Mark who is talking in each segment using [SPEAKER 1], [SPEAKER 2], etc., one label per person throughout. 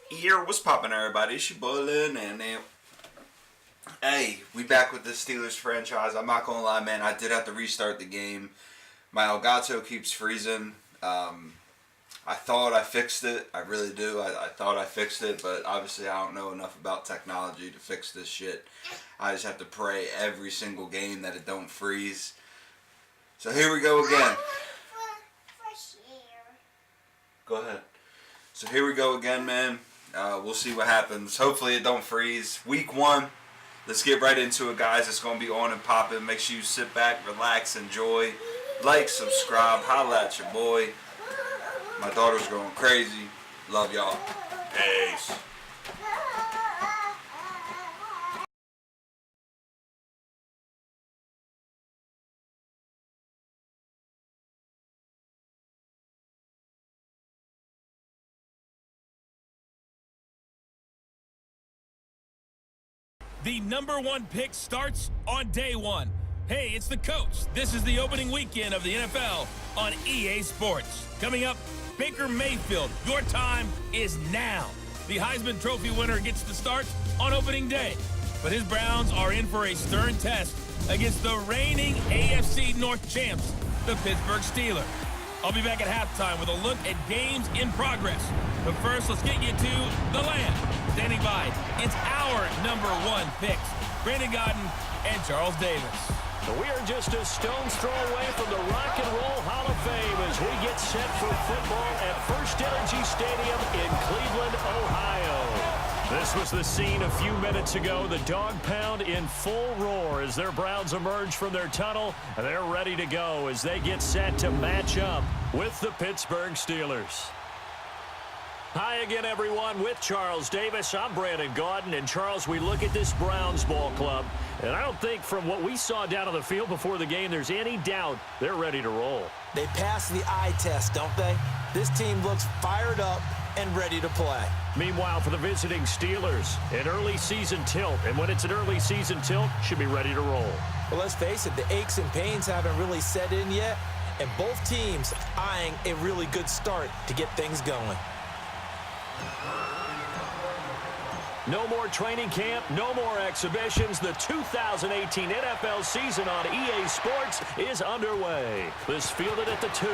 [SPEAKER 1] What's poppin', everybody? It's your boy Lil and hey, we back with this Steelers franchise. I'm not gonna lie, man. I did have to restart the game. My Elgato keeps freezing. I thought I fixed it. I really do. I thought I fixed it, but obviously I don't know enough about technology to fix this shit. I just have to pray every single game that it don't freeze. So here we go again. Go ahead. So here we go again, man. We'll see what happens. Hopefully it don't freeze. Week 1. Let's get right into it, guys. It's going to be on and popping. Make sure you sit back, relax, enjoy. Like, subscribe, holla at your boy. My daughter's going crazy. Love y'all. Peace.
[SPEAKER 2] The #1 pick starts on day 1. Hey, it's the coach. This is the opening weekend of the NFL on EA Sports. Coming up, Baker Mayfield. Your time is now. The Heisman Trophy winner gets the start on opening day. But his Browns are in for a stern test against the reigning AFC North champs, the Pittsburgh Steelers. I'll be back at halftime with a look at games in progress. But first, let's get you to the land. Standing by, it's our #1 picks, Brandon Godden and Charles Davis.
[SPEAKER 3] We are just a stone's throw away from the Rock and Roll Hall of Fame as we get set for football at First Energy Stadium in Cleveland, Ohio. This was the scene a few minutes ago. The dog pound in full roar as their Browns emerge from their tunnel. They're ready to go as they get set to match up with the Pittsburgh Steelers. Hi again, everyone, with Charles Davis. I'm Brandon Gaudin. And, Charles, we look at this Browns ball club, and I don't think from what we saw down on the field before the game there's any doubt they're ready to roll.
[SPEAKER 4] They pass the eye test, don't they? This team looks fired up and ready to play.
[SPEAKER 3] Meanwhile, for the visiting Steelers, an early season tilt. And when it's an early season tilt, should be ready to roll.
[SPEAKER 4] Well, let's face it, the aches and pains haven't really set in yet, and both teams eyeing a really good start to get things going.
[SPEAKER 3] No more training camp, no more exhibitions. The 2018 NFL season on EA Sports is underway. This fielded at the 2.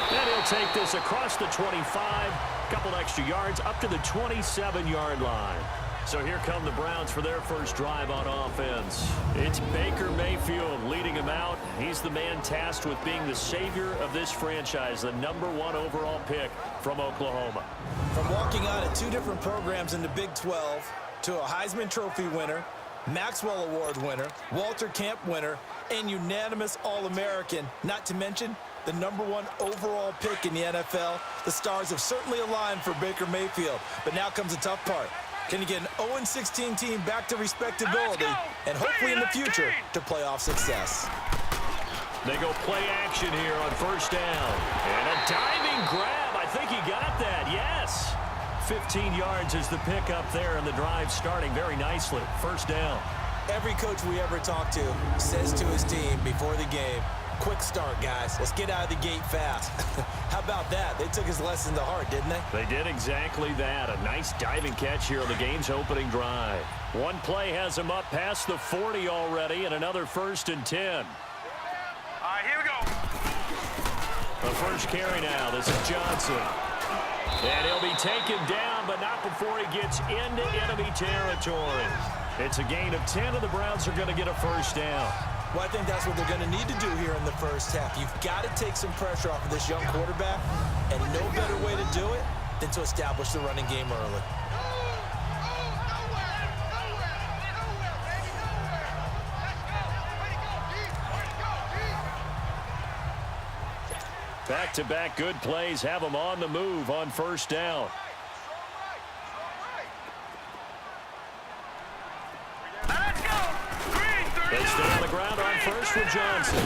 [SPEAKER 3] And he'll take this across the 25, couple extra yards up to the 27-yard line. So here come the Browns for their first drive on offense. It's Baker Mayfield leading him out. He's the man tasked with being the savior of this franchise, the #1 overall pick from Oklahoma.
[SPEAKER 4] From walking out at 2 different programs in the Big 12 to a Heisman Trophy winner, Maxwell Award winner, Walter Camp winner, and unanimous All-American, not to mention the #1 overall pick in the NFL, the stars have certainly aligned for Baker Mayfield. But now comes the tough part. Can you get an 0-16 team back to respectability and hopefully in the future to playoff success?
[SPEAKER 3] They go play action here on first down. And a diving grab. I think he got that. Yes. 15 yards is the pickup there, and the drive starting very nicely. First down.
[SPEAKER 4] Every coach we ever talk to says to his team before the game, quick start, guys. Let's get out of the gate fast. How about that? They took his lesson to heart, didn't they?
[SPEAKER 3] They did exactly that. A nice diving catch here on the game's opening drive. One play has him up past the 40 already, and another 1st and 10.
[SPEAKER 5] All right, here we go.
[SPEAKER 3] The first carry now. This is Johnson. And he'll be taken down, but not before he gets into enemy territory. It's a gain of 10, and the Browns are going to get a first down.
[SPEAKER 4] Well, I think that's what they're going to need to do here in the first half. You've got to take some pressure off of this young quarterback, and no better way to do it than to establish the running game early.
[SPEAKER 3] Back-to-back good plays have them on the move on first down. They stay on the ground on first with Johnson.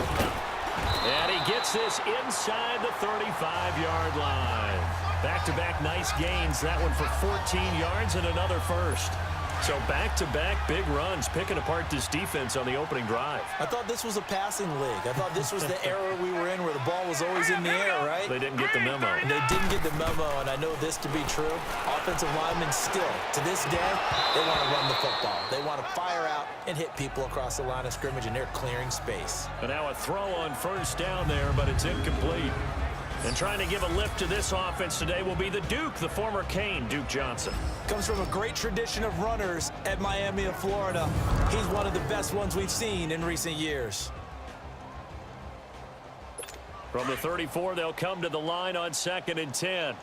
[SPEAKER 3] And he gets this inside the 35-yard line. Back-to-back nice gains. That one for 14 yards and another first. So back-to-back big runs, picking apart this defense on the opening drive.
[SPEAKER 4] I thought this was a passing league. I thought this was the era we were in where the ball was always in the air, right?
[SPEAKER 3] They didn't get the memo.
[SPEAKER 4] And they didn't get the memo, and I know this to be true. Offensive linemen still, to this day, they want to run the football. They want to fire out and hit people across the line of scrimmage, and they're clearing space.
[SPEAKER 3] And now a throw on first down there, but it's incomplete. And trying to give a lift to this offense today will be the Duke, the former Cane, Duke Johnson.
[SPEAKER 4] Comes from a great tradition of runners at Miami of Florida. He's one of the best ones we've seen in recent years.
[SPEAKER 3] From the 34, they'll come to the line on 2nd and 10.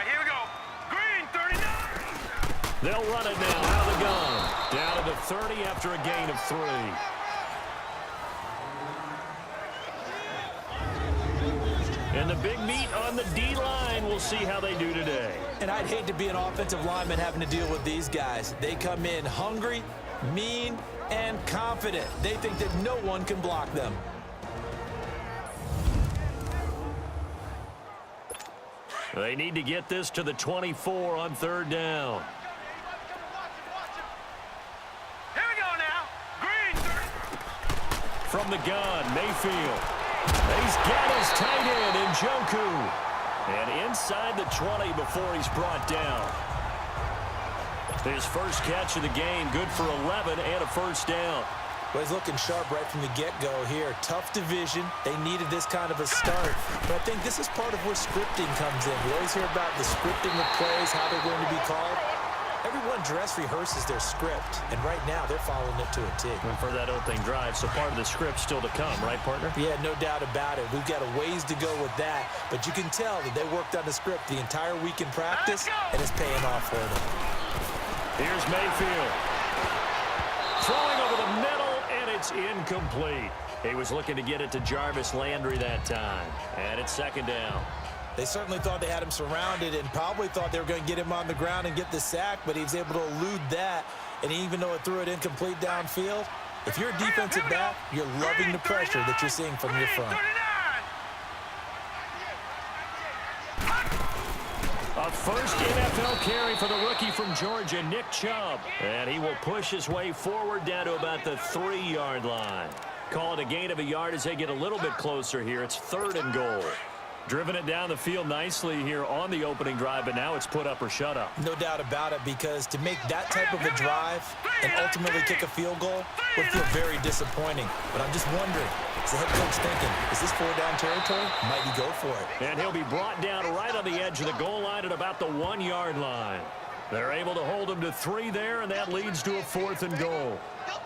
[SPEAKER 5] Here we go. Green, 39.
[SPEAKER 3] They'll run it now out of the gun. Down to the 30 after a gain of 3. And the big meat on the D-line. We'll see how they do today.
[SPEAKER 4] And I'd hate to be an offensive lineman having to deal with these guys. They come in hungry, mean, and confident. They think that no one can block them.
[SPEAKER 3] They need to get this to the 24 on 3rd down.
[SPEAKER 5] Here we go now. Green, 30.
[SPEAKER 3] From the gun, Mayfield. He's got his tight end in Njoku. And inside the 20 before he's brought down. His first catch of the game, good for 11 and a first down.
[SPEAKER 4] Well, he's looking sharp right from the get-go here. Tough division. They needed this kind of a start. But I think this is part of where scripting comes in. We always hear about the scripting of plays, how they're going to be called. Everyone dress rehearses their script, and right now they're following it to a T.
[SPEAKER 3] And for that opening drive, so part of the script still to come, right, partner?
[SPEAKER 4] Yeah, no doubt about it. We've got a ways to go with that, but you can tell that they worked on the script the entire week in practice, and it's paying off for them.
[SPEAKER 3] Here's Mayfield. Throwing over the middle, and it's incomplete. He was looking to get it to Jarvis Landry that time, and it's 2nd down.
[SPEAKER 4] They certainly thought they had him surrounded and probably thought they were going to get him on the ground and get the sack, but he was able to elude that. And even though it threw it incomplete downfield, if you're a defensive back, you're loving the pressure that you're seeing from your front.
[SPEAKER 3] A first NFL carry for the rookie from Georgia, Nick Chubb. And he will push his way forward down to about the 3-yard line. Call it a gain of a yard as they get a little bit closer here. It's 3rd and goal. Driven it down the field nicely here on the opening drive, but now it's put up or shut up.
[SPEAKER 4] No doubt about it, because to make that type of a drive and ultimately kick a field goal would feel very disappointing. But I'm just wondering, is the head coach thinking, is this 4-down territory? Might he go for it?
[SPEAKER 3] And he'll be brought down right on the edge of the goal line at about the 1-yard line. They're able to hold him to 3 there, and that leads to a 4th and goal.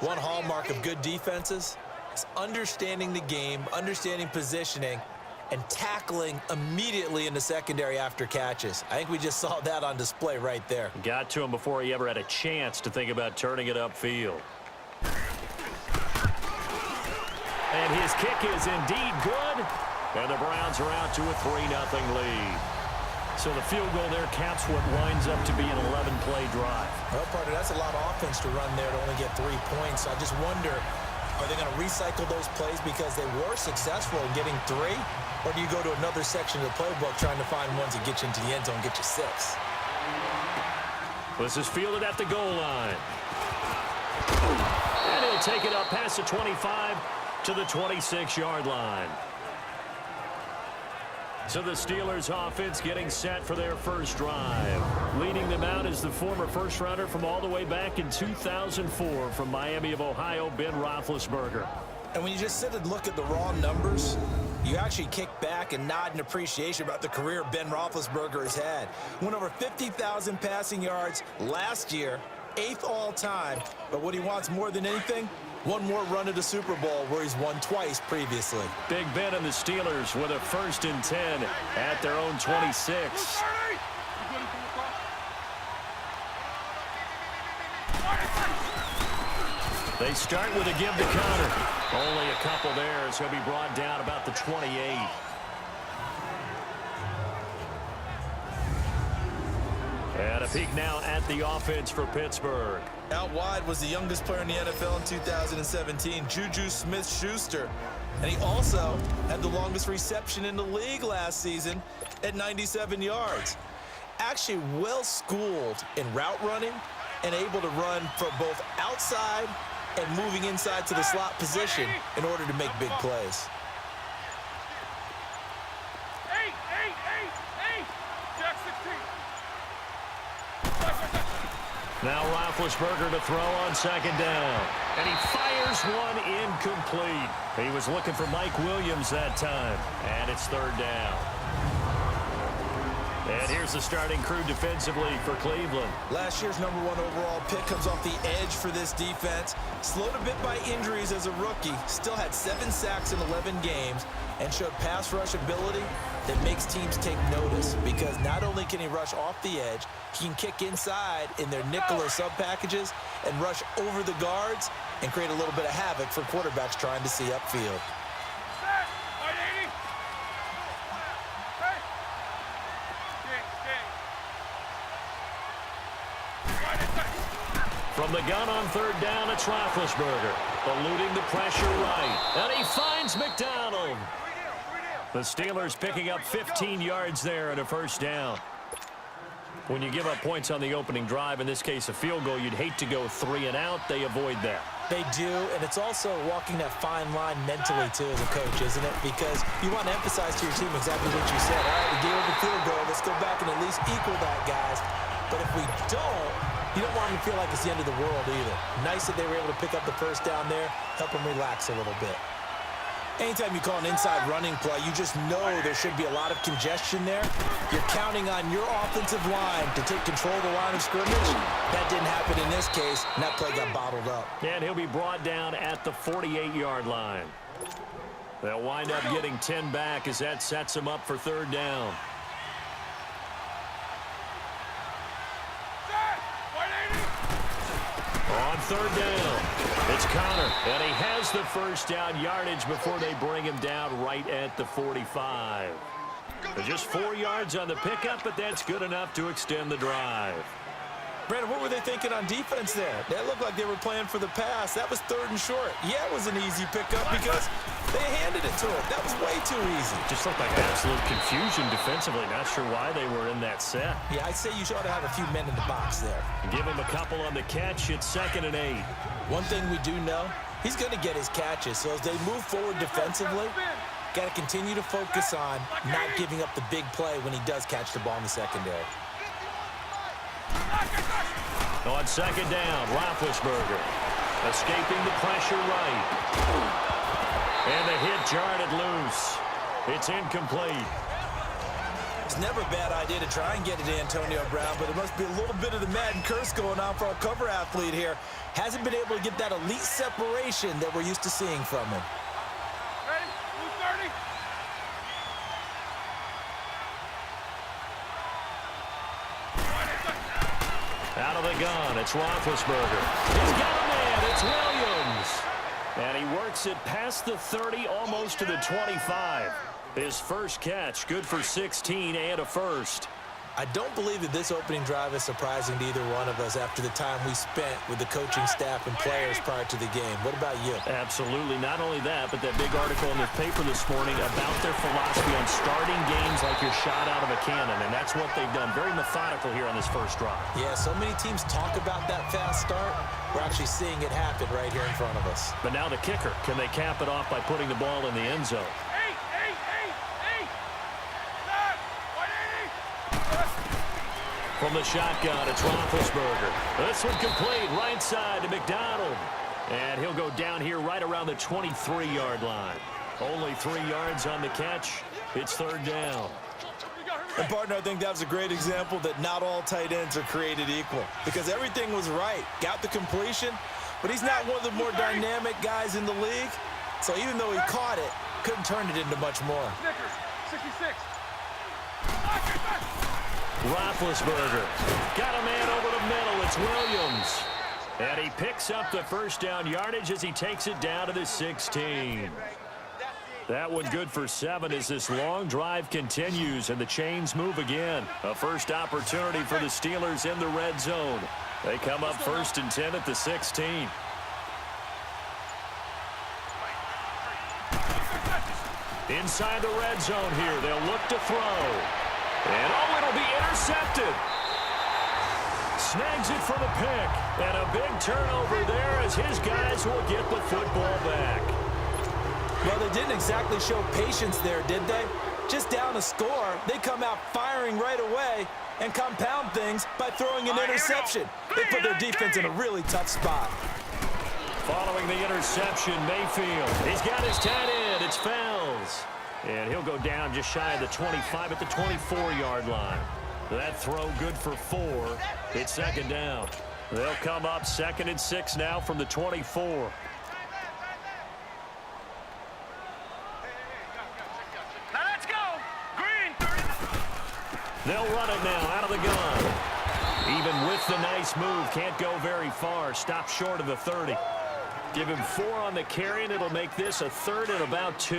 [SPEAKER 4] One hallmark of good defenses is understanding the game, understanding positioning, and tackling immediately in the secondary after catches. I think we just saw that on display right there.
[SPEAKER 3] Got to him before he ever had a chance to think about turning it upfield. And his kick is indeed good. And the Browns are out to a 3-0 lead. So the field goal there caps what winds up to be an 11-play drive.
[SPEAKER 4] Well, partner, that's a lot of offense to run there to only get 3 points. I just wonder, are they going to recycle those plays because they were successful in getting 3? Or do you go to another section of the playbook trying to find ones that get you into the end zone and get you 6?
[SPEAKER 3] This is fielded at the goal line. And he'll take it up past the 25 to the 26-yard line. So the Steelers offense getting set for their first drive. Leading them out is the former first-rounder from all the way back in 2004 from Miami of Ohio, Ben Roethlisberger.
[SPEAKER 4] And when you just sit and look at the raw numbers, you actually kick back and nod in appreciation about the career Ben Roethlisberger has had. Went over 50,000 passing yards last year, 8th all-time. But what he wants more than anything, one more run at the Super Bowl where he's won twice previously.
[SPEAKER 3] Big Ben and the Steelers with a 1st and 10 at their own 26. They start with a give to Connor. Only a couple there, so he'll be brought down about the 28. And a peek now at the offense for Pittsburgh.
[SPEAKER 4] Out wide was the youngest player in the NFL in 2017, Juju Smith-Schuster. And he also had the longest reception in the league last season at 97 yards. Actually well-schooled in route running and able to run from both outside and moving inside to the slot position in order to make big plays.
[SPEAKER 3] Now Roethlisberger to throw on second down. And he fires one incomplete. He was looking for Mike Williams that time. And it's third down. And here's the starting crew defensively for Cleveland.
[SPEAKER 4] Last year's #1 overall pick comes off the edge for this defense. Slowed a bit by injuries as a rookie. Still had 7 sacks in 11 games and showed pass rush ability that makes teams take notice because not only can he rush off the edge, he can kick inside in their nickel or sub packages and rush over the guards and create a little bit of havoc for quarterbacks trying to see upfield.
[SPEAKER 3] From the gun on third down, it's Roethlisberger. Eluding the pressure right. And he finds McDonald. The Steelers picking up 15 yards there and a first down. When you give up points on the opening drive, in this case a field goal, you'd hate to go 3 and out. They avoid that.
[SPEAKER 4] They do, and it's also walking that fine line mentally, too, as a coach, isn't it? Because you want to emphasize to your team exactly what you said. All right, we gave up a field goal. Let's go back and at least equal that, guys. But if we don't, you don't want them to feel like it's the end of the world either. Nice that they were able to pick up the first down there, help them relax a little bit. Anytime you call an inside running play, you just know there should be a lot of congestion there. You're counting on your offensive line to take control of the line of scrimmage. That didn't happen in this case, and that play got bottled up.
[SPEAKER 3] And he'll be brought down at the 48-yard line. They'll wind up getting 10 back as that sets them up for third down. On third down, it's Connor, and he has the first down yardage before they bring him down right at the 45. Just 4 yards on the pickup, but that's good enough to extend the drive.
[SPEAKER 4] Brandon, what were they thinking on defense there? That looked like they were playing for the pass. That was 3rd and short. Yeah, it was an easy pickup because they handed it to him. That was way too easy.
[SPEAKER 3] Just looked like absolute confusion defensively. Not sure why they were in that set.
[SPEAKER 4] Yeah, I'd say you ought to have a few men in the box there.
[SPEAKER 3] Give him a couple on the catch. It's 2nd and 8.
[SPEAKER 4] One thing we do know, he's going to get his catches. So as they move forward defensively, got to continue to focus on not giving up the big play when he does catch the ball in the secondary.
[SPEAKER 3] On second down, Roethlisberger escaping the pressure right. And the hit jarred it loose. It's incomplete.
[SPEAKER 4] It's never a bad idea to try and get it to Antonio Brown, but there must be a little bit of the Madden curse going on for our cover athlete here. Hasn't been able to get that elite separation that we're used to seeing from him.
[SPEAKER 5] Ready? Move 30.
[SPEAKER 3] Out of the gun, it's Roethlisberger. He's got a man, it's Williams. And he works it past the 30, almost to the 25. His first catch, good for 16 and a first.
[SPEAKER 4] I don't believe that this opening drive is surprising to either one of us after the time we spent with the coaching staff and players prior to the game. What about you?
[SPEAKER 3] Absolutely. Not only that, but that big article in the paper this morning about their philosophy on starting games like you're shot out of a cannon, and that's what they've done. Very methodical here on this first drive.
[SPEAKER 4] Yeah, so many teams talk about that fast start. We're actually seeing it happen right here in front of us.
[SPEAKER 3] But now the kicker. Can they cap it off by putting the ball in the end zone? From the shotgun, it's Roethlisberger. This one complete, right side to McDonald. And he'll go down here right around the 23-yard line. Only 3 yards on the catch. It's third down.
[SPEAKER 4] And, partner, I think that was a great example that not all tight ends are created equal. Because everything was right. Got the completion, but he's not one of the more dynamic guys in the league. So even though he caught it, couldn't turn it into much more.
[SPEAKER 5] 66.
[SPEAKER 3] Roethlisberger got a man over the middle. It's Williams. And he picks up the first down yardage as he takes it down to the 16. That one good for 7 as this long drive continues and the chains move again. A first opportunity for the Steelers in the red zone. They come up 1st and 10 at the 16. Inside the red zone here, they'll look to throw. And it'll be intercepted. Snags it for the pick. And a big turnover there as his guys will get the football back.
[SPEAKER 4] Well, they didn't exactly show patience there, did they? Just down a score, they come out firing right away and compound things by throwing an interception. They put their defense in a really tough spot.
[SPEAKER 3] Following the interception, Mayfield. He's got his tight end. It's Fells. And he'll go down just shy of the 25 at the 24-yard line. That throw good for 4. It's 2nd down. They'll come up 2nd and 6 now from the 24. They'll run it now out of the gun. Even with the nice move, can't go very far. Stop short of the 30. Give him 4 on the carry, and it'll make this a 3rd and about 2.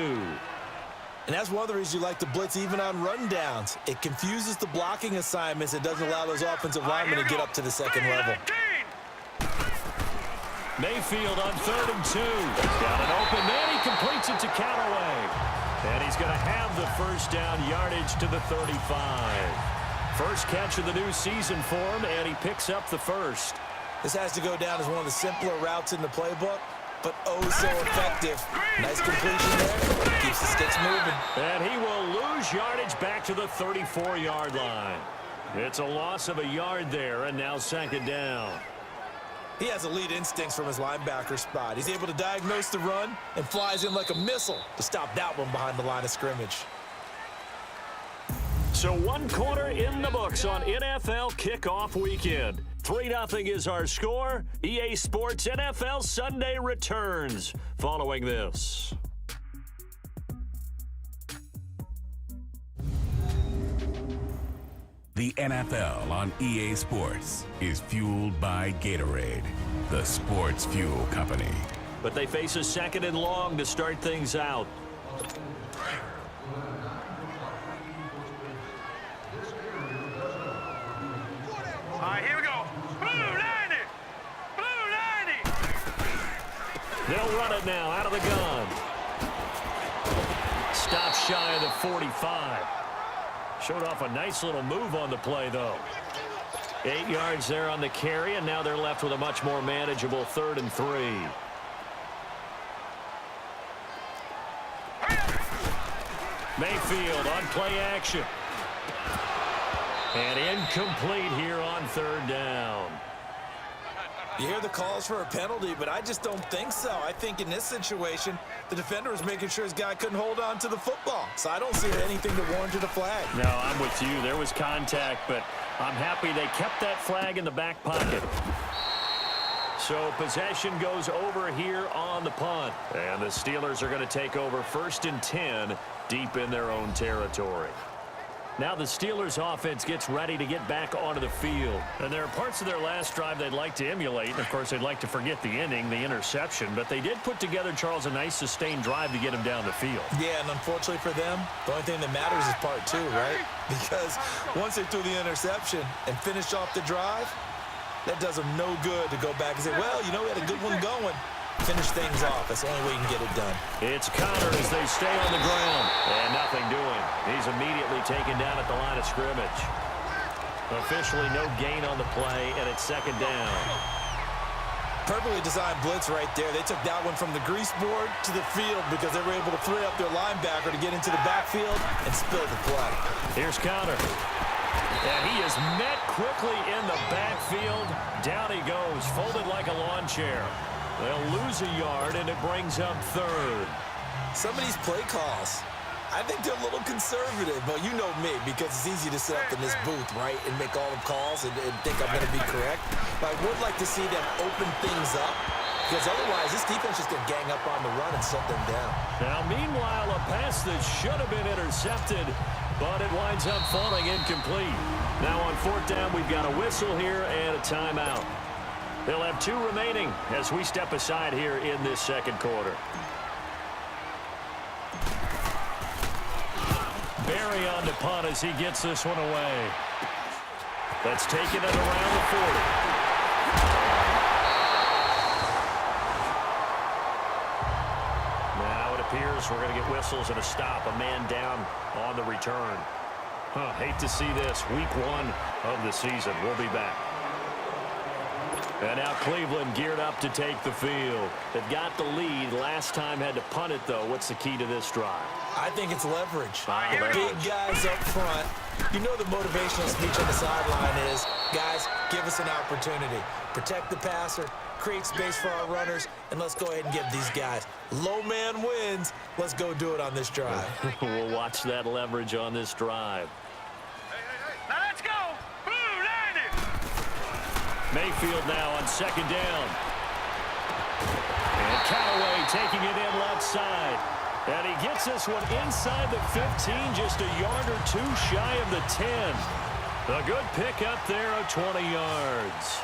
[SPEAKER 4] And that's one of the reasons you like to blitz even on rundowns. It confuses the blocking assignments. It doesn't allow those offensive linemen to get up to the 2nd level.
[SPEAKER 3] Mayfield on 3rd and 2. Got it open, then he completes it to Callaway. And he's going to have the first down yardage to the 35. First catch of the new season for him, and he picks up the first.
[SPEAKER 4] This has to go down as one of the simpler routes in the playbook, but oh so effective. Nice completion there. Keeps the sticks moving.
[SPEAKER 3] And he will lose yardage back to the 34-yard line. It's a loss of a yard there, and now 2nd down.
[SPEAKER 4] He has elite instincts from his linebacker spot. He's able to diagnose the run and flies in like a missile to stop that one behind the line of scrimmage.
[SPEAKER 3] So 1 quarter in the books on NFL kickoff weekend. 3-0 is our score. EA Sports NFL Sunday returns following this.
[SPEAKER 6] The NFL on EA Sports is fueled by Gatorade, the sports fuel company.
[SPEAKER 3] But they face a 2nd and long to start things out.
[SPEAKER 5] All right, here we go. Blue 90! Blue 90!
[SPEAKER 3] They'll run it now out of the gun. Stop shy of the 45. Showed off a nice little move on the play, though. 8 yards there on the carry, and now they're left with a much more manageable 3rd and 3. Mayfield on play action. And incomplete here on 3rd down.
[SPEAKER 4] You hear the calls for a penalty, but I just don't think so. I think in this situation, the defender was making sure his guy couldn't hold on to the football. So I don't see anything that warranted a flag.
[SPEAKER 3] No, I'm with you. There was contact, but I'm happy they kept that flag in the back pocket. So possession goes over here on the punt. And the Steelers are going to take over 1st and 10 deep in their own territory. Now the Steelers offense gets ready to get back onto the field. And there are parts of their last drive they'd like to emulate. And, of course, they'd like to forget the inning, the interception. But they did put together, Charles, a nice sustained drive to get him down the field.
[SPEAKER 4] Yeah, and unfortunately for them, the only thing that matters is part 2, right? Because once they threw the interception and finished off the drive, that does them no good to go back and say, well, you know, we had a good one going. Finish things off. That's the only way you can get it done.
[SPEAKER 3] It's Connor as they stay on the ground. And nothing doing. He's immediately taken down at the line of scrimmage. Officially no gain on the play, and it's 2nd down.
[SPEAKER 4] Perfectly designed blitz right there. They took that one from the grease board to the field because they were able to free up their linebacker to get into the backfield and spill the play.
[SPEAKER 3] Here's Connor. And he is met quickly in the backfield. Down he goes, folded like a lawn chair. They'll lose a yard, and it brings up 3rd.
[SPEAKER 4] Some of these play calls, I think they're a little conservative. But you know me, because it's easy to sit up in this booth, right, and make all the calls and think I'm going to be correct. But I would like to see them open things up, because otherwise this defense is going to gang up on the run and shut them down.
[SPEAKER 3] Now, meanwhile, a pass that should have been intercepted, but it winds up falling incomplete. Now on 4th down, we've got a whistle here and a timeout. They'll have 2 remaining as we step aside here in this 2nd quarter. Carry on to punt as he gets this one away. That's taken it around the 40. Now it appears we're going to get whistles and a stop. A man down on the return. Hate to see this. Week 1 of the season. We'll be back. And now Cleveland geared up to take the field. They've got the lead. Last time had to punt it, though. What's the key to this drive?
[SPEAKER 4] I think it's leverage.
[SPEAKER 3] Leverage.
[SPEAKER 4] Big guys up front. You know the motivational speech on the sideline is, guys, give us an opportunity. Protect the passer, create space for our runners, and let's go ahead and give these guys. Low man wins. Let's go do it on this drive.
[SPEAKER 3] We'll watch that leverage on this drive.
[SPEAKER 5] Now let's go. Blue, line it.
[SPEAKER 3] Mayfield now on second down. And Callaway taking it in left side. And he gets this one inside the 15, just a yard or two shy of the 10. A good pickup there of 20 yards.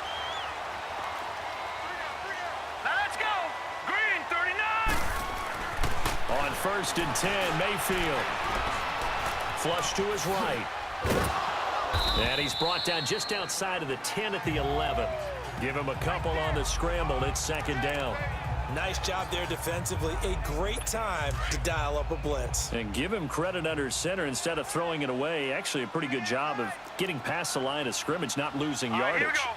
[SPEAKER 5] Now let's go. Green, 39.
[SPEAKER 3] On 1st and 10, Mayfield. Flush to his right. And he's brought down just outside of the 10 at the 11. Give him a couple on the scramble. It's second down.
[SPEAKER 4] Nice job there defensively. A great time to dial up a blitz.
[SPEAKER 3] And give him credit under center instead of throwing it away. Actually, a pretty good job of getting past the line of scrimmage, not losing yardage.
[SPEAKER 5] Here we go.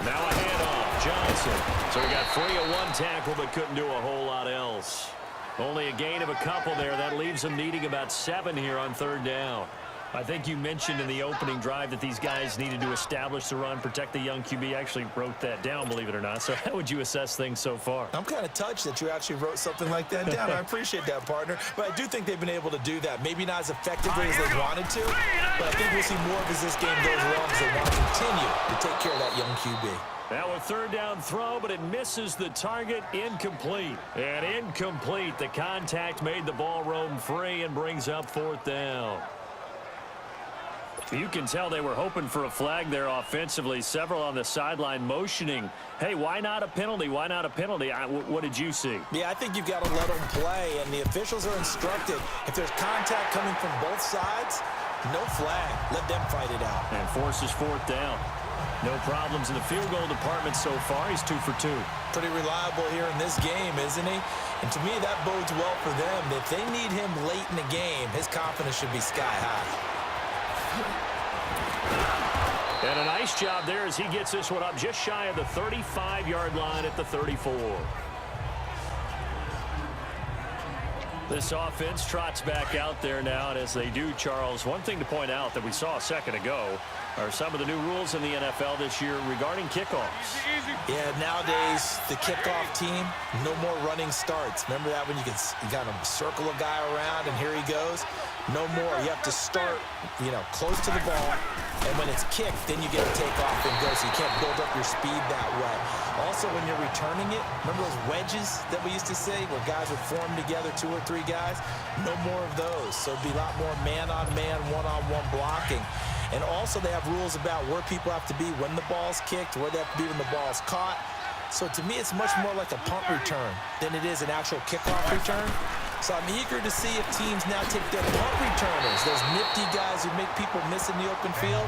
[SPEAKER 3] Now a handoff. Johnson. So he got free of one tackle but couldn't do a whole lot else. Only a gain of a couple there. That leaves him needing about 7 here on 3rd down. I think you mentioned in the opening drive that these guys needed to establish the run, protect the young QB. I actually wrote that down, believe it or not. So how would you assess things so far?
[SPEAKER 4] I'm kind of touched that you actually wrote something like that down. I appreciate that, partner. But I do think they've been able to do that. Maybe not as effectively as they wanted to, but I think we'll see more of as this game goes along because they want to continue to take care of that young QB.
[SPEAKER 3] Now a 3rd down throw, but it misses the target. Incomplete. And incomplete. The contact made the ball roam free and brings up 4th down. You can tell they were hoping for a flag there offensively. Several on the sideline motioning. Hey, why not a penalty? Why not a penalty? What did you see?
[SPEAKER 4] Yeah, I think you've got to let them play, and the officials are instructed. If there's contact coming from both sides, no flag. Let them fight it out.
[SPEAKER 3] And forces 4th down. No problems in the field goal department so far. He's 2 for 2.
[SPEAKER 4] Pretty reliable here in this game, isn't he? And to me, that bodes well for them. If they need him late in the game, his confidence should be sky high.
[SPEAKER 3] And a nice job there as he gets this one up just shy of the 35-yard line at the 34. This offense trots back out there now, and as they do, Charles, one thing to point out that we saw a second ago are some of the new rules in the NFL this year regarding kickoffs.
[SPEAKER 4] Yeah, nowadays, the kickoff team, no more running starts. Remember that when you got to circle a guy around, and here he goes? No more. You have to start, close to the ball, and when it's kicked, then you get to take off and go, so you can't build up your speed that way. Also, when you're returning it, remember those wedges that we used to say where guys would form together, 2 or 3 guys? No more of those. So it'd be a lot more man-on-man, one-on-one blocking. And also they have rules about where people have to be when the ball's kicked, where they have to be when the ball's caught. So to me, it's much more like a punt return than it is an actual kickoff return. So I'm eager to see if teams now take their punt returners, those nifty guys who make people miss in the open field,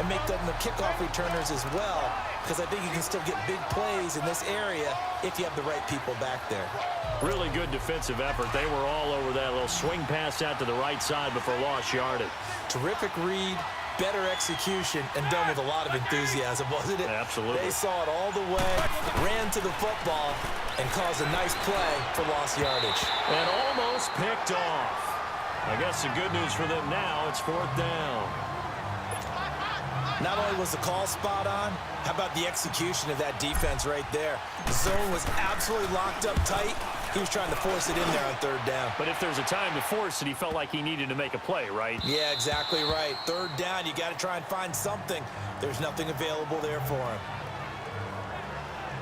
[SPEAKER 4] and make them the kickoff returners as well, because I think you can still get big plays in this area if you have the right people back there.
[SPEAKER 3] Really good defensive effort. They were all over that little swing pass out to the right side before lost yardage.
[SPEAKER 4] Terrific read, better execution, and done with a lot of enthusiasm, wasn't it?
[SPEAKER 3] Absolutely.
[SPEAKER 4] They saw it all the way, ran to the football, and caused a nice play for lost yardage.
[SPEAKER 3] And almost picked off. I guess the good news for them now, it's 4th down.
[SPEAKER 4] Not only was the call spot on, how about the execution of that defense right there? The zone was absolutely locked up tight. He was trying to force it in there on 3rd down.
[SPEAKER 3] But if there's a time to force it, he felt like he needed to make a play, right?
[SPEAKER 4] Yeah, exactly right. 3rd down, you got to try and find something. There's nothing available there for him.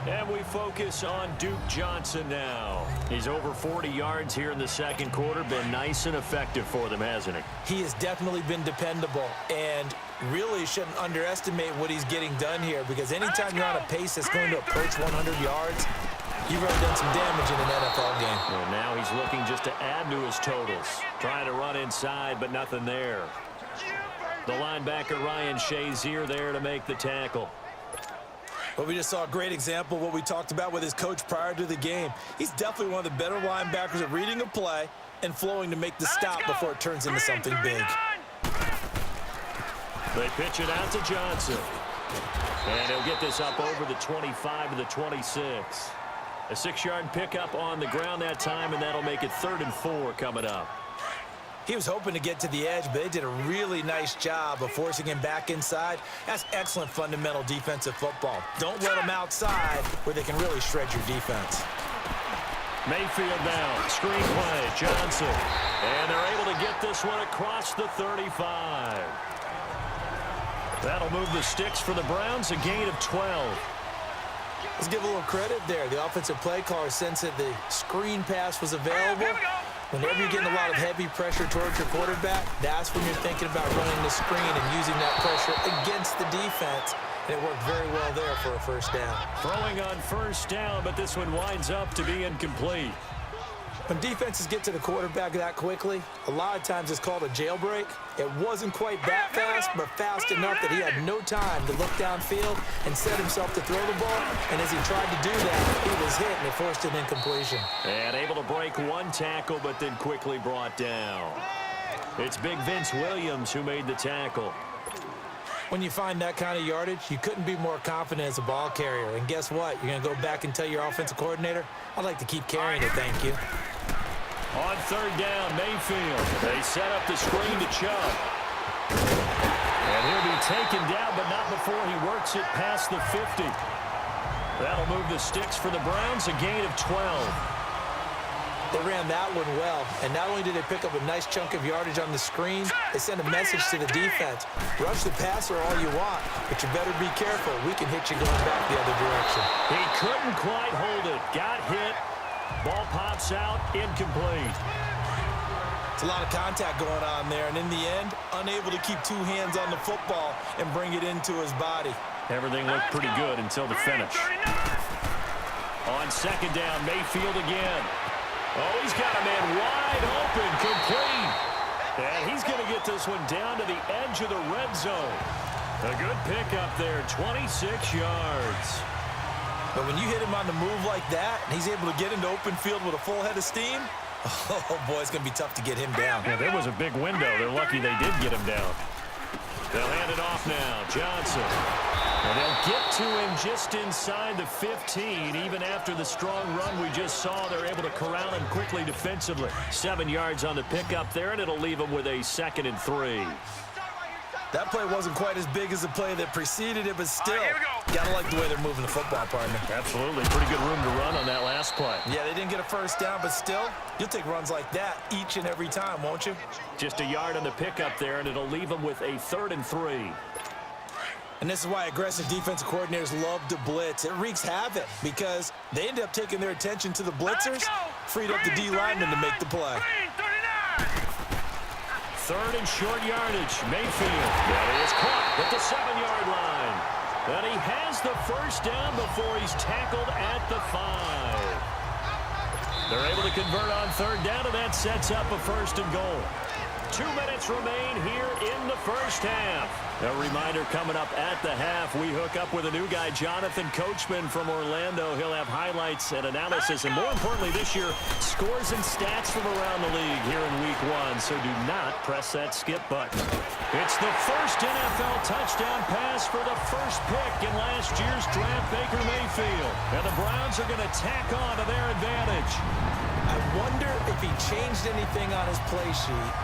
[SPEAKER 3] And we focus on Duke Johnson now. He's over 40 yards here in the 2nd quarter. Been nice and effective for them, hasn't he?
[SPEAKER 4] He has definitely been dependable, and really shouldn't underestimate what he's getting done here, because anytime you're on a pace that's going to approach 100 yards, you've already done some damage in an NFL game.
[SPEAKER 3] Well, now he's looking just to add to his totals. Trying to run inside, but nothing there. The linebacker, Ryan Shazier, there to make the tackle.
[SPEAKER 4] Well, we just saw a great example of what we talked about with his coach prior to the game. He's definitely one of the better linebackers at reading a play and flowing to make the stop before it turns into something big.
[SPEAKER 3] They pitch it out to Johnson. And he'll get this up over the 25 to the 26. A 6-yard pickup on the ground that time, and that'll make it 3rd and 4 coming up.
[SPEAKER 4] He was hoping to get to the edge, but they did a really nice job of forcing him back inside. That's excellent fundamental defensive football. Don't let him outside where they can really shred your defense.
[SPEAKER 3] Mayfield now, screen play, Johnson. And they're able to get this one across the 35. That'll move the sticks for the Browns, a gain of 12.
[SPEAKER 4] Let's give a little credit there. The offensive play caller sensed that the screen pass was available. Whenever you're getting a lot of heavy pressure towards your quarterback, that's when you're thinking about running the screen and using that pressure against the defense. And it worked very well there for a first down.
[SPEAKER 3] Throwing on first down, but this one winds up to be incomplete.
[SPEAKER 4] When defenses get to the quarterback that quickly, a lot of times it's called a jailbreak. It wasn't quite that fast, but fast enough that he had no time to look downfield and set himself to throw the ball. And as he tried to do that, he was hit, and it forced an incompletion.
[SPEAKER 3] And able to break one tackle, but then quickly brought down. It's Big Vince Williams who made the tackle.
[SPEAKER 4] When you find that kind of yardage, you couldn't be more confident as a ball carrier. And guess what? You're going to go back and tell your offensive coordinator, I'd like to keep carrying it, thank you.
[SPEAKER 3] On third down, Mayfield. They set up the screen to Chubb. And he'll be taken down, but not before he works it past the 50. That'll move the sticks for the Browns, a gain of 12.
[SPEAKER 4] They ran that one well, and not only did they pick up a nice chunk of yardage on the screen, they sent a message to the defense. Rush the passer all you want, but you better be careful. We can hit you going back the other direction.
[SPEAKER 3] He couldn't quite hold it. Got hit. Ball pops out, incomplete.
[SPEAKER 4] It's a lot of contact going on there, and in the end, unable to keep two hands on the football and bring it into his body.
[SPEAKER 3] Everything looked pretty good until the finish. On second down, Mayfield again. Oh, he's got a man wide open, complete. And he's going to get this one down to the edge of the red zone. A good pickup there, 26 yards.
[SPEAKER 4] But when you hit him on the move like that, and he's able to get into open field with a full head of steam, oh, boy, it's going to be tough to get him down.
[SPEAKER 3] Yeah, there was a big window. They're lucky they did get him down. They'll hand it off now. Johnson. And they'll get to him just inside the 15. Even after the strong run we just saw, they're able to corral him quickly defensively. 7 yards on the pickup there, and it'll leave him with a 2nd and 3.
[SPEAKER 4] That play wasn't quite as big as the play that preceded it, but still, gotta like the way they're moving the football, partner.
[SPEAKER 3] Absolutely. Pretty good room to run on that last play.
[SPEAKER 4] Yeah, they didn't get a first down, but still, you'll take runs like that each and every time, won't you?
[SPEAKER 3] Just a yard on the pickup there, and it'll leave them with a 3rd and 3.
[SPEAKER 4] And this is why aggressive defensive coordinators love to blitz. It wreaks havoc because they end up taking their attention to the blitzers, freed up the D lineman to make the play.
[SPEAKER 3] 3rd and short yardage. Mayfield. That is caught at the 7-yard line. And he has the first down before he's tackled at the 5. They're able to convert on 3rd down, and that sets up a 1st and goal. 2 minutes remain here in the first half. A reminder coming up at the half, we hook up with a new guy, Jonathan Coachman from Orlando. He'll have highlights and analysis, and more importantly this year, scores and stats from around the league here in Week 1, so do not press that skip button. It's the first NFL touchdown pass for the first pick in last year's draft, Baker Mayfield. And the Browns are going to tack on to their advantage.
[SPEAKER 4] I wonder if he changed anything on his play sheet,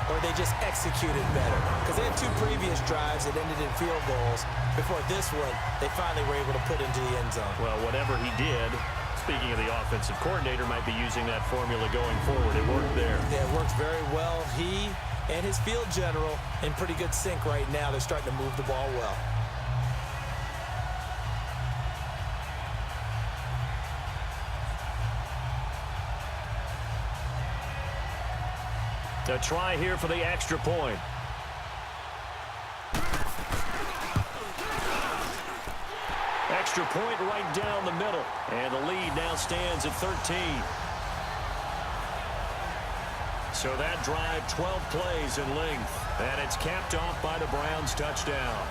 [SPEAKER 4] or they just executed better. Because they had 2 previous drives that ended in field goals. Before this one, they finally were able to put into the end zone.
[SPEAKER 3] Well, whatever he did, speaking of the offensive coordinator, might be using that formula going forward. It worked there.
[SPEAKER 4] Yeah, it works very well. He and his field general in pretty good sync right now. They're starting to move the ball well.
[SPEAKER 3] A try here for the extra point. Extra point right down the middle. And the lead now stands at 13. So that drive, 12 plays in length, and it's capped off by the Browns' touchdown.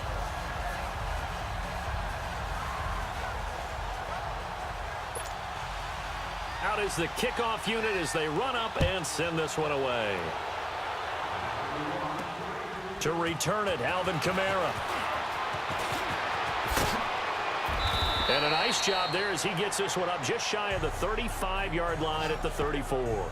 [SPEAKER 3] Out is the kickoff unit as they run up and send this one away. To return it, Alvin Kamara. And a nice job there as he gets this one up just shy of the 35-yard line at the 34.